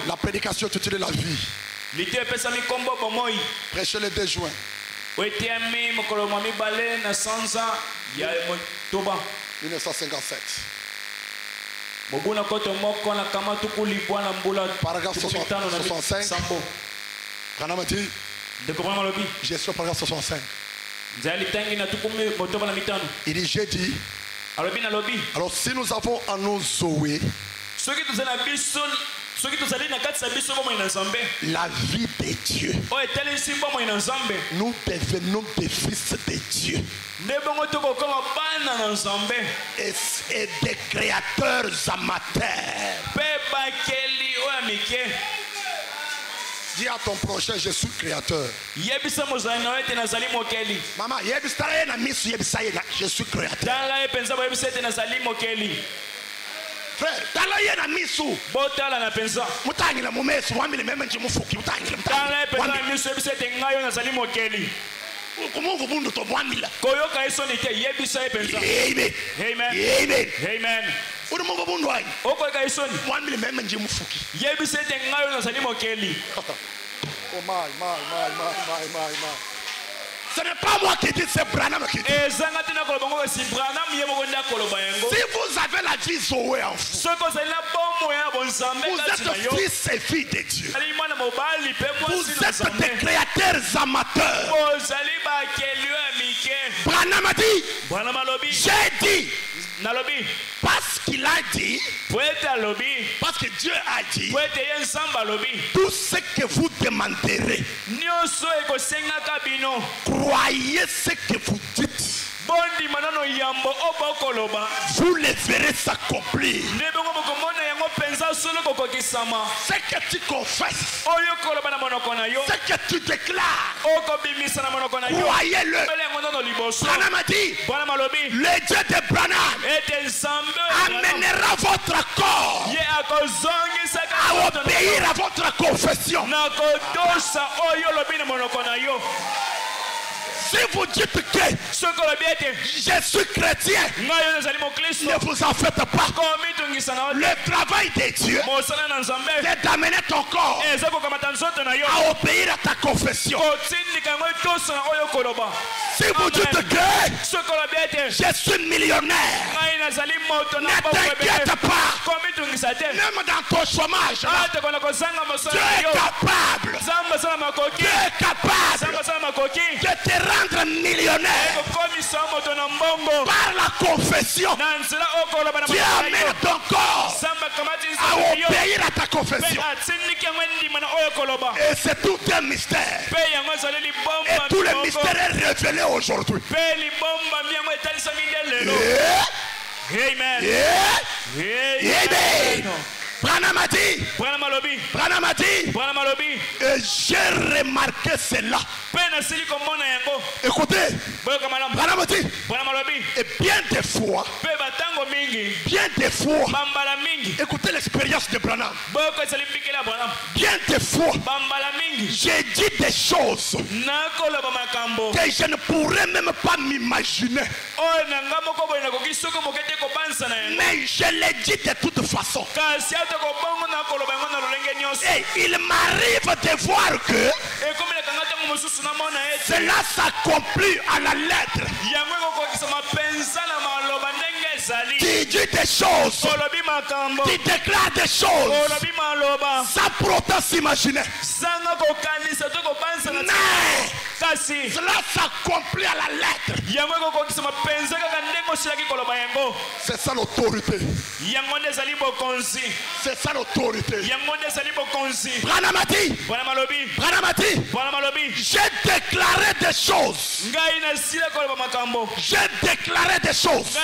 La prédication intitulée La vie. Prêchez le 2 juin. 1957. Paragraphe 65. Branham dit, je suis au paragraphe 65. Il dit, j'ai dit, alors si nous avons en nous Zoé la vie de Dieu, nous devenons des fils de Dieu et des créateurs amateurs. Dis à ton prochain, je suis créateur. Maman, je suis créateur. Frère, ce n'est pas moi qui dis, c'est Branham qui dit. Si vous avez la vie Zoé en vous, vous êtes fils et filles de Dieu. Vous êtes des créateurs amateurs. Branham a dit, j'ai dit, parce qu'il a dit, parce que Dieu a dit, tout ce que vous demanderez, croyez ce que vous dites, vous les verrez s'accomplir. Ce que tu confesses, ce que tu déclares, croyez-le. Branham a dit, le Dieu de Branham amènera votre corps à obéir à votre confession. Si vous dites que je suis chrétien, ne vous en faites pas. Le travail de Dieu, c'est d'amener ton corps à obéir à ta confession. Si vous dites que je suis millionnaire, ne t'inquiète pas. Même dans ton chômage, tu es capable de te rendre millionnaire par la confession. Tu amènes ton corps à obéir à ta confession. Et c'est tout un mystère. Et tout le mystère est révélé aujourd'hui. Amen. Amen. Branham a dit. Et j'ai remarqué cela. Écoutez. Branham a dit. Et bien des fois. Écoutez l'expérience de Branham. Bien des fois. J'ai dit des choses que je ne pourrais même pas m'imaginer. Mais je l'ai dit de toute façon. Et il m'arrive de voir que cela s'accomplit à la lettre. Tu dis des choses, tu déclares des choses sans pour autant s'imaginer. Mais cela s'accomplit à la lettre. C'est ça l'autorité. C'est ça l'autorité. Branham a dit, j'ai déclaré des choses. J'ai déclaré des choses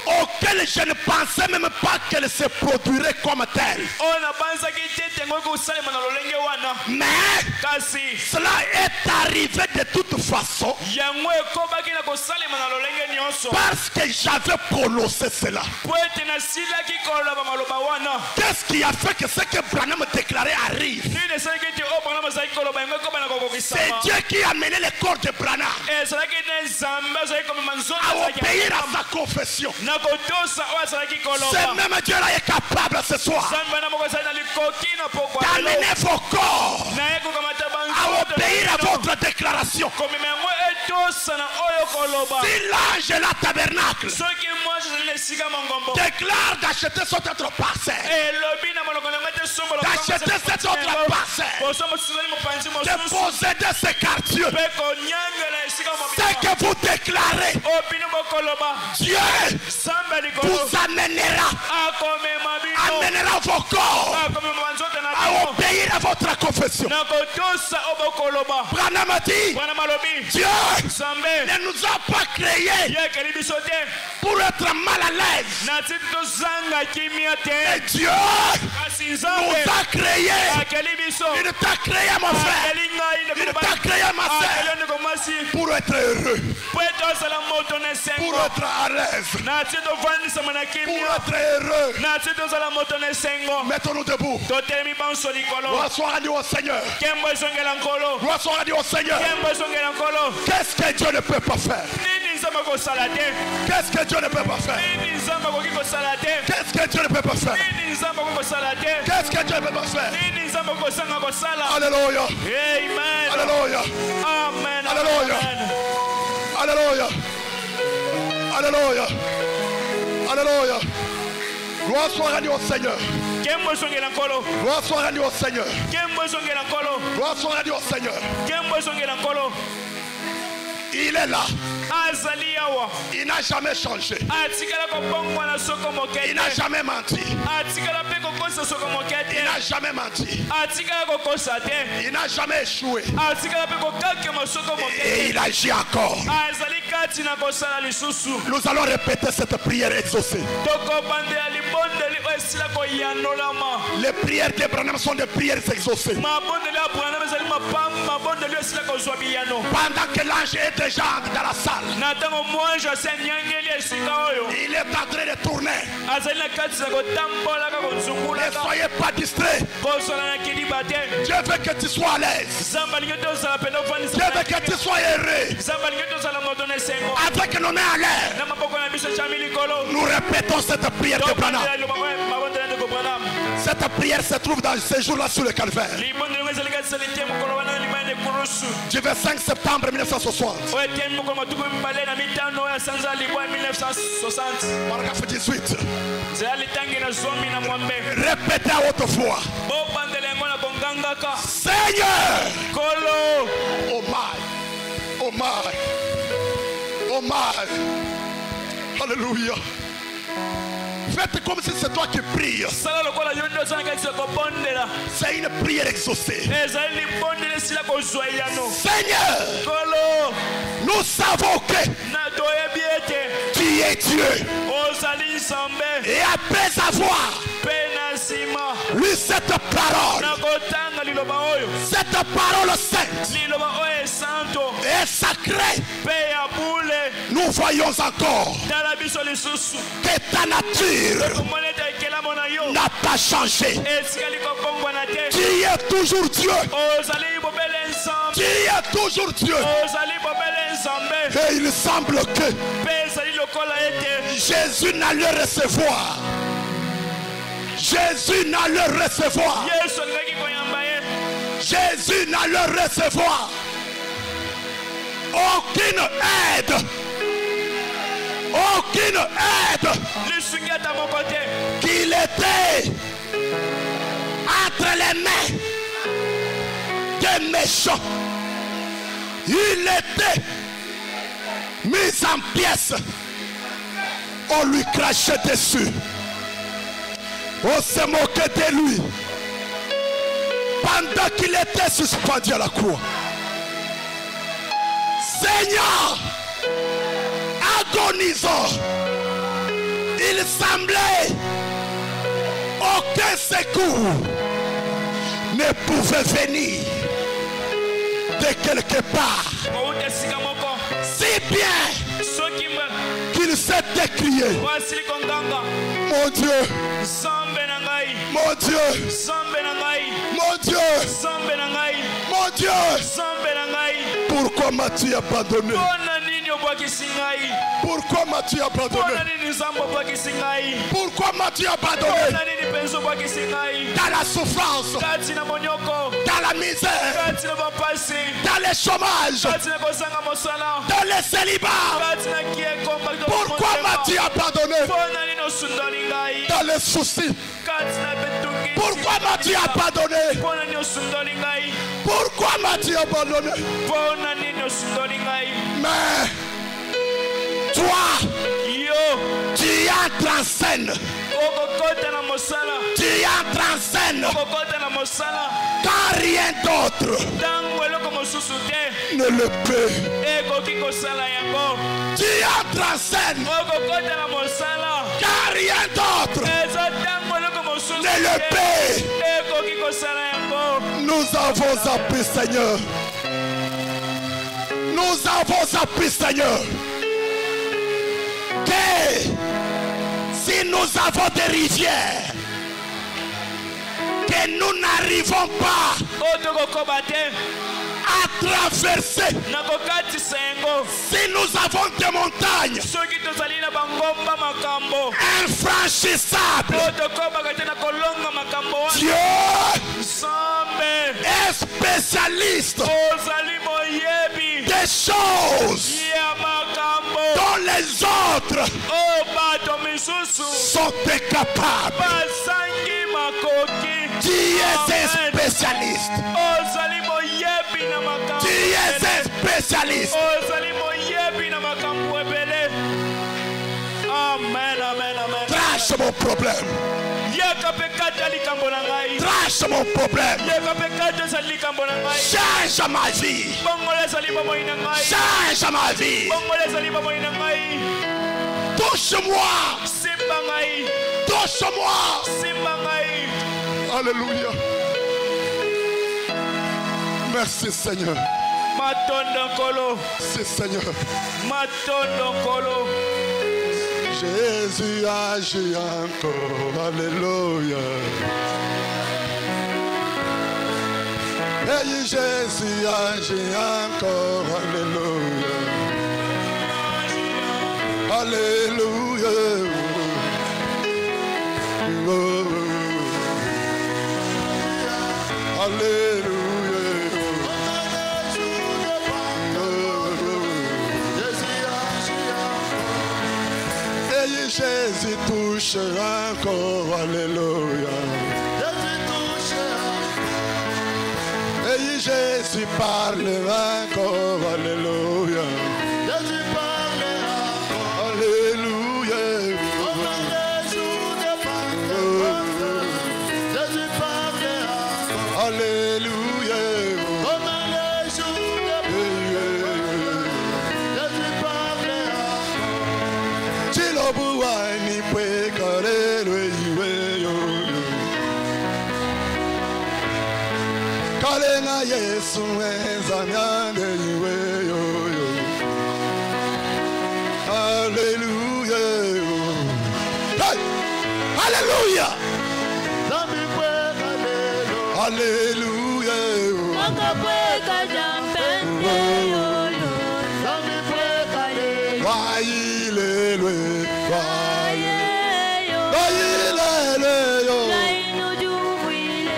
auxquelles je ne pensais même pas qu'elles se produiraient comme telles. Mais cela est arrivé de toute façon parce que j'avais prononcé cela. Qu'est-ce qui a fait que ce que Branham déclarait arrive? C'est Dieu qui a mené le corps de Branham à obéir à sa confession. Ce même Dieu là est capable ce soir d'amener vos corps à obéir à votre déclaration. Si l'ange est là tabernacle déclare d'acheter cette autre parcelle, d'acheter cette autre parcelle, de posséder ce quartier, c'est que vous déclarez, Dieu vous amènera vos corps à obéir à votre confession. Branham a dit, Dieu ne nous a pas créés pour être mal à l'aise. Et Dieu nous a créés. Il t'a créé mon frère. Il t'a créé ma soeur pour être heureux, pour être à l'aise, pour être heureux. Mettons-nous debout. Gloire soit rendue au Seigneur. Gloire soit rendue au Seigneur. Qu'est-ce que Dieu ne peut pas faire? Qu'est-ce que Dieu ne peut pas faire? Qu'est-ce que Dieu ne peut pas faire? Qu'est-ce que Dieu ne peut pas faire? Alléluia. Alléluia. Alléluia. Alléluia. Alléluia. Alléluia. Gloire soit rendue au Seigneur. Gloire soit rendue au Seigneur. Gloire soit rendue au Seigneur. Il est là. Il n'a jamais changé. Il n'a jamais menti. Il n'a jamais menti. Il n'a jamais échoué. Et il agit encore. Nous allons répéter cette prière exaucée. Les prières d'Abraham sont des prières exaucées. Pendant que l'ange est déjà dans la salle, il est en train de tourner. Ne soyez pas distraits. Dieu veut que tu sois à l'aise. Dieu veut que tu sois heureux. Avec nos mains à l'air, nous répétons cette prière de Branham. Cette prière se trouve dans ce jour-là sur le calvaire. Du 25 septembre 1960. Paragraphe 18. Répétez à haute voix. Seigneur. Oh my. Oh my. Oh my. Alléluia. Faites comme si c'est toi qui pries. C'est une prière exaucée. Seigneur, nous savons que tu Tu es Dieu. Et après avoir lu cette parole sainte et sacrée, nous voyons encore que ta nature n'a pas changé. Tu es toujours Dieu. Tu es toujours Dieu. Et il semble que Jésus n'a le recevoir. Jésus n'a le recevoir. Jésus n'a le recevoir. Aucune aide. Aucune aide. Qu'il était entre les mains des méchants. Il était mis en pièces. On lui crachait dessus. On se moquait de lui pendant qu'il était suspendu à la croix. Seigneur, agonisant, il semblait aucun secours ne pouvait venir de quelque part. Si bien qu'il s'est écrié: mon Dieu, mon Dieu, mon Dieu, mon Dieu, pourquoi m'as-tu abandonné? Pourquoi m'as-tu abandonné? Pourquoi m'as-tu abandonné? Dans la souffrance, dans la misère, dans le chômage, dans le célibat. Pourquoi m'as-tu abandonné? Dans les soucis. Pourquoi m'as-tu abandonné? Pourquoi m'as-tu abandonné? Mais toi, tu entres en scène. Tu entres en scène car rien d'autre ne le peut. Tu entres en scène car rien d'autre ne le peut. Nous avons appris, Seigneur. Nous avons appris, Seigneur, que si nous avons des rivières que nous n'arrivons pas à traverser, si nous avons des montagnes infranchissables, Dieu est spécialiste des choses dont les autres sont incapables. Tu es un spécialiste. Tu es un spécialiste. Trache mon problème. Trache mon problème. Change ma vie. Change ma vie. Touche-moi. Touche-moi. Alléluia. Merci Seigneur. Merci Seigneur. Jésus agit encore. Alléluia. Et Jésus agit encore. Alléluia. Alléluia. Oh. Alléluia. Et Jésus touche encore. Alléluia. Et Jésus parle encore. Alléluia. Alléluia. Alléluia. Benga Yesu wenza myande iwe yo yo. Hallelujah. Hey! Hallelujah. Hallelujah. Wailelwe, wailelwe yo.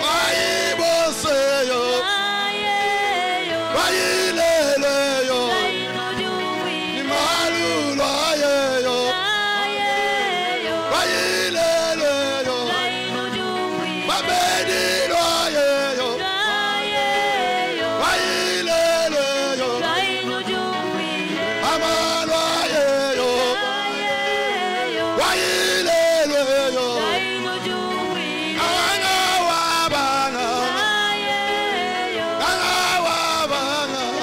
Waibose yo. Wailelwe yo. Imalulwa yo. Wailelwe yo. Babedilwa yo. Wailelwe yo. Amalwa yo. Wailelwe yo. Anga wabanga. Anga wabanga.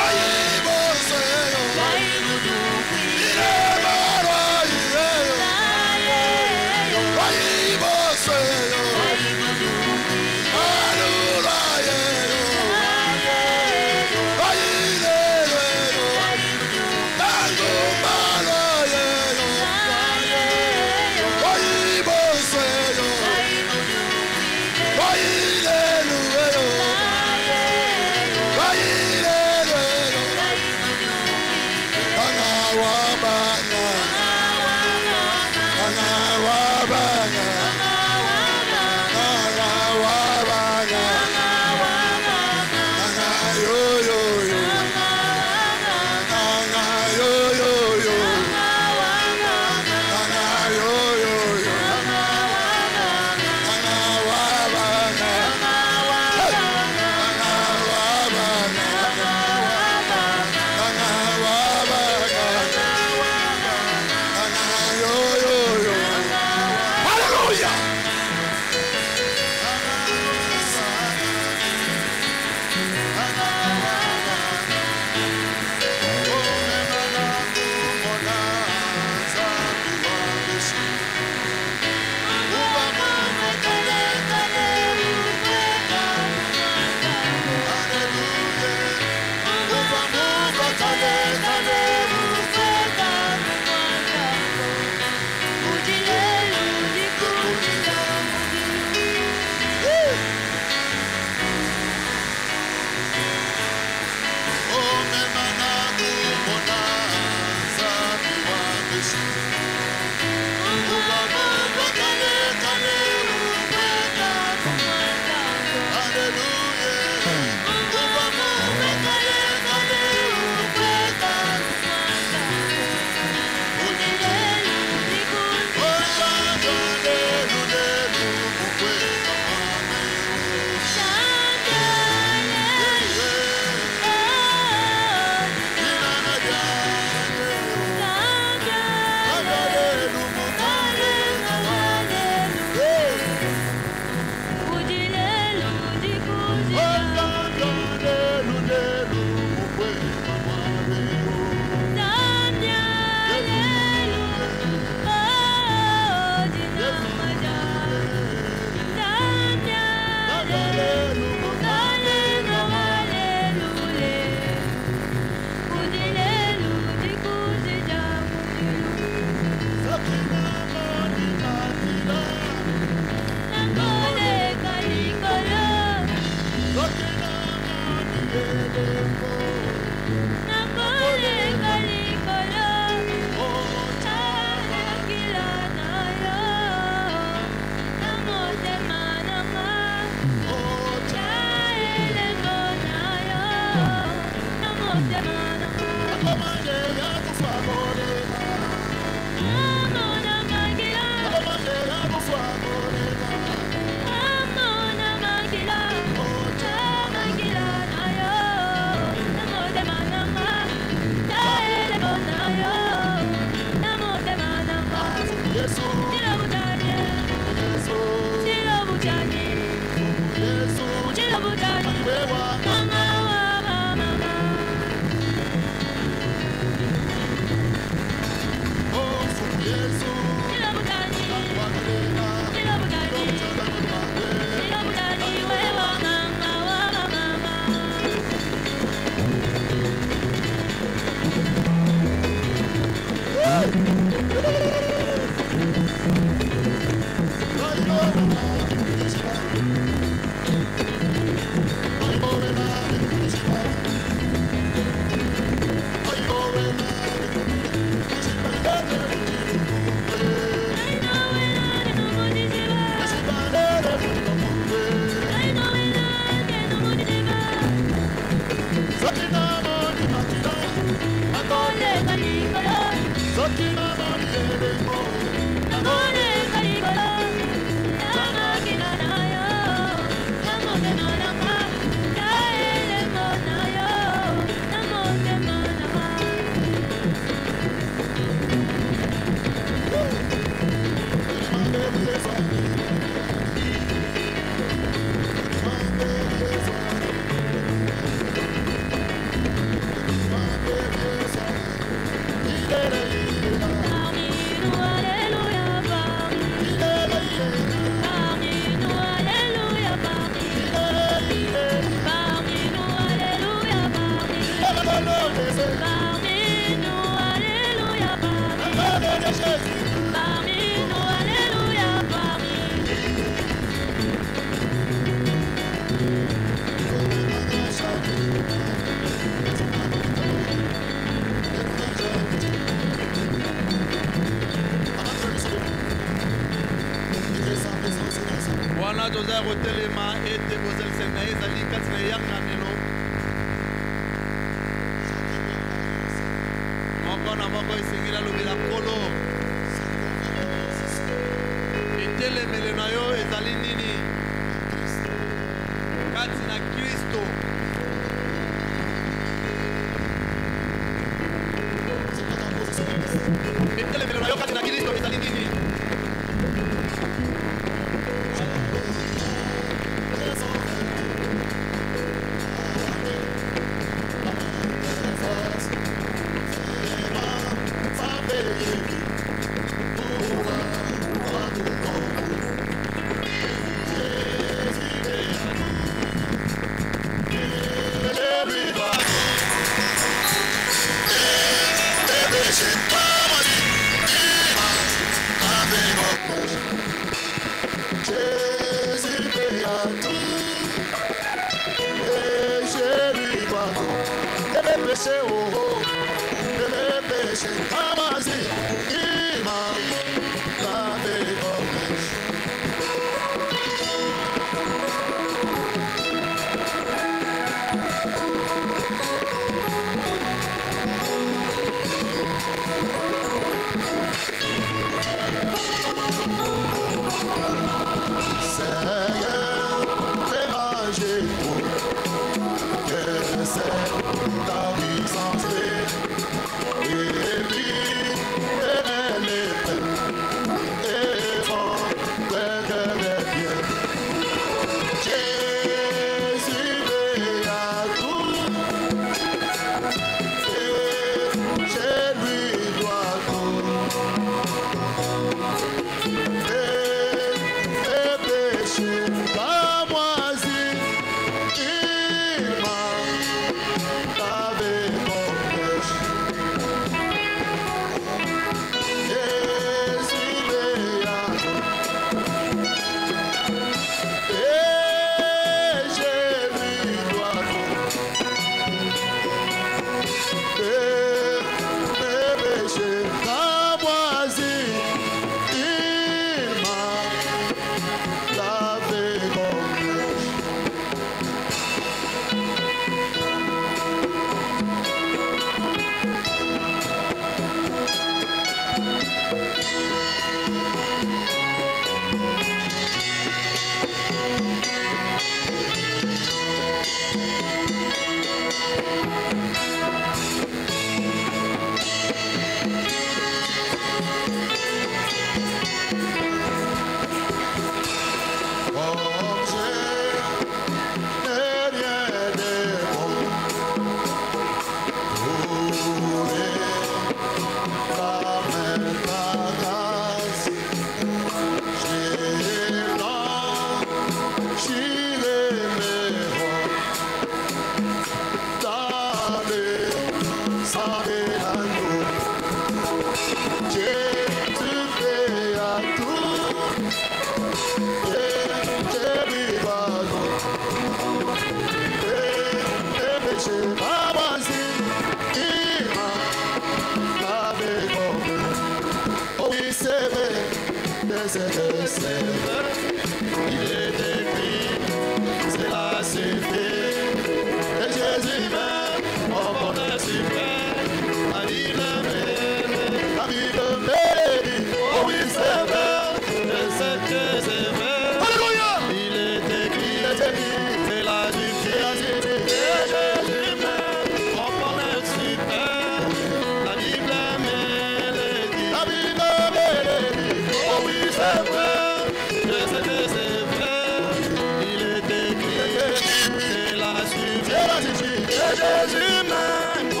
Jésus m'aime, oh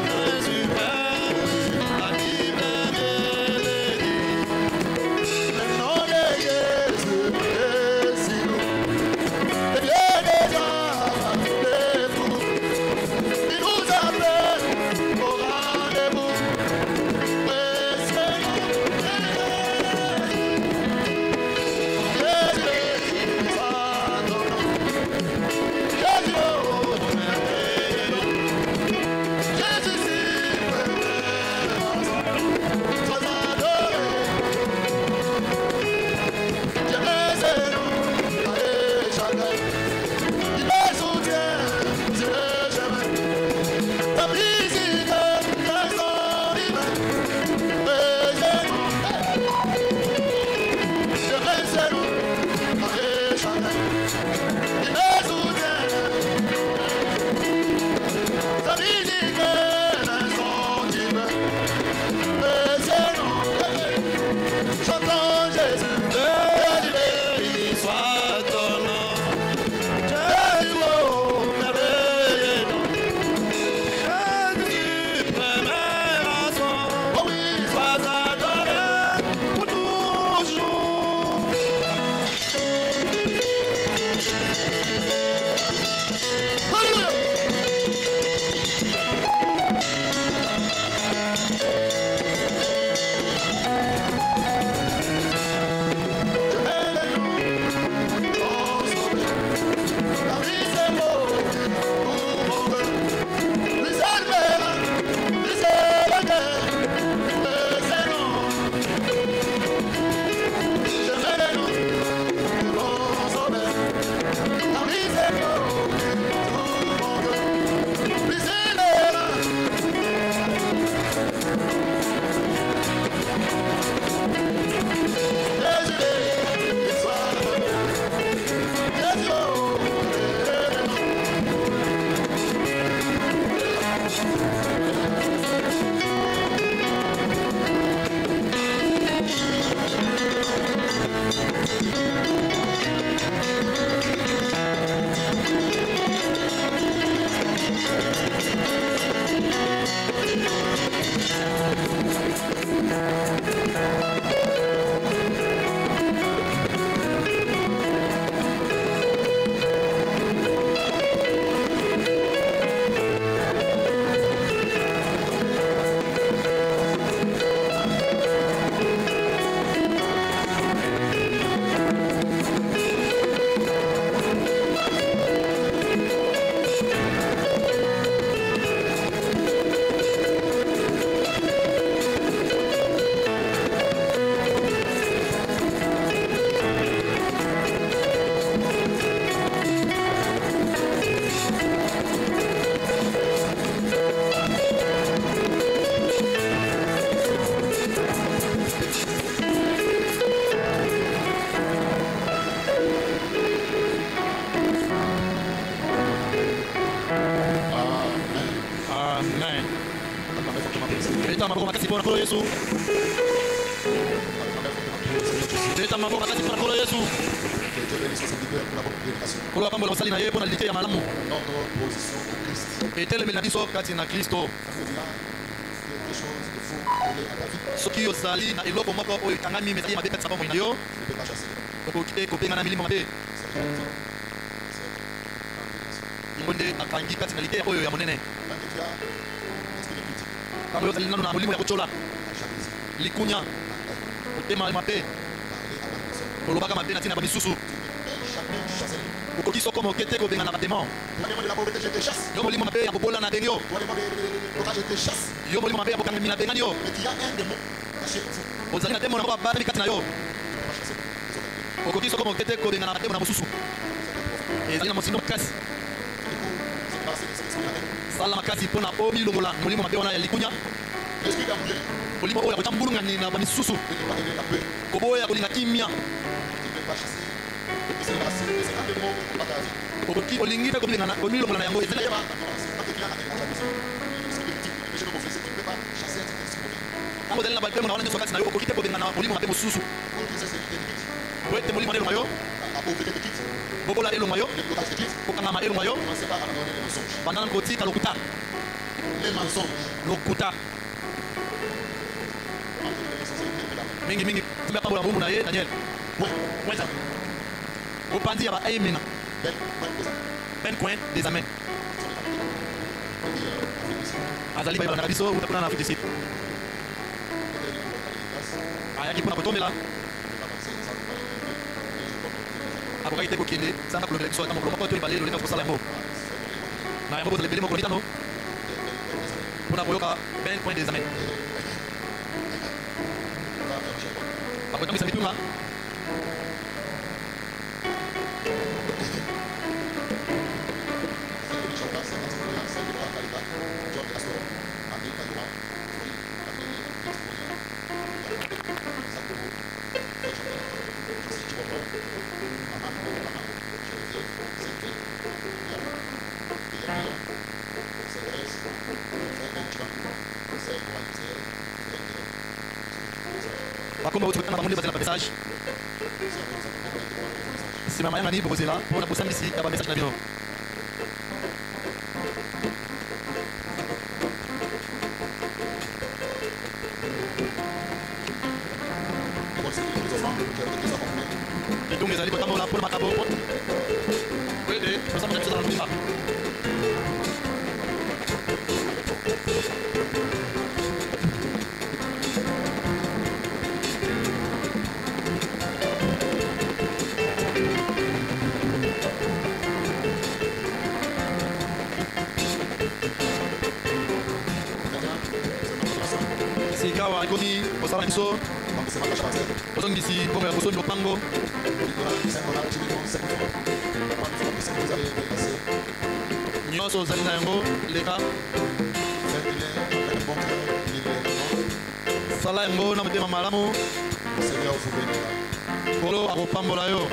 Jésus m'aime, la Bible me dit. Le nom de Jésus est si lourd, et bien déjà les fous. Il nous appelle au rendez-vous. Mais c'est Jésus, soit ton nom. Jésus, oh, Jésus, si sois adoré. Je baisse nous, allez chacun. Il me soutient sur le chemin. La visite de son divin. Je baisse nous, allez chacun. Il me soutient. Sa musique d'un son divin. Baissez-nous, chantons Jésus. Béni soit ton nom. Jésus, oh, merveilleux nom. Jésus, premier rançon. Oh oui, sois adoré pour toujours. Alléluia. Amen. Leta maboko makasi pona kwa Yesu. Leta maboko makasi pona kwa Yesu. Kola pambo la usali na yeye pona lite ya malamu. Etelemeli na biso kati na Kristo. Soki ozali na eloko moko oyo ekangami mezali mabe kati na bomoi na yo, okokite kobenga na milimo mabe. Ikonde akangi kati na lite oyo ya monene. Kama ozali nano na molimo ya kochola likunya otema mabe olobaka mabe na tina ba misusu okoki soko mokete kobenga na bademon yo molimo mabe ya kobola na dengyo yo molimo mabe ya kokangami na bengani yo ozali na demo na ko babali kati na yo okoki soko mokete kobenga na bademo na mosusu ezali na mosindo makasi sala makasi mpona omilongola molimo mabe wana ya likunya molimo oyo akotya mbulungani na bamisusu koboya kolinga kimia okoki olingi mpe komilongola na yango ezali ntango ozali na bademo na wana nyonso kati na yo okoki te kobenga na molimo mabe mosusu po ete molimo wana elonga yo Bobola et le maillot. Le blocage d'église. Okangama et le maillot. Commencez pas à abandonner les mensonges. Pendant le côté, Kalokuta. Les mensonges. Lokuta. Mingi mingi. Tu m'as pas bola boum naie Daniel. Oui. Ouais ça. Au pandi yaba aimena. Ben coin des amens. Azali ba na biso utakuna na Afrique du Sud. Aya ki pona kotomela. Aboka ite kokende sanga kolobela biso atamo kolomako to ibale loleka kosala yango. Na yango bozala belemo kolita no. Pona koyoka ben coin des amens. Aboka bisa bituma. Bakoma utu kana bamundi bazela message. Si mama yanga ni bozela pona kusambisi ya ba message na bino. Itunge zali kotambola pona makabo. Wede, kusamba na tsala lumba. Sikawa ikoni osala biso ozongisi bongo ya kosombi lopango nyonso ozali na yango leka sala yango na motema malamu kolo akopambola yo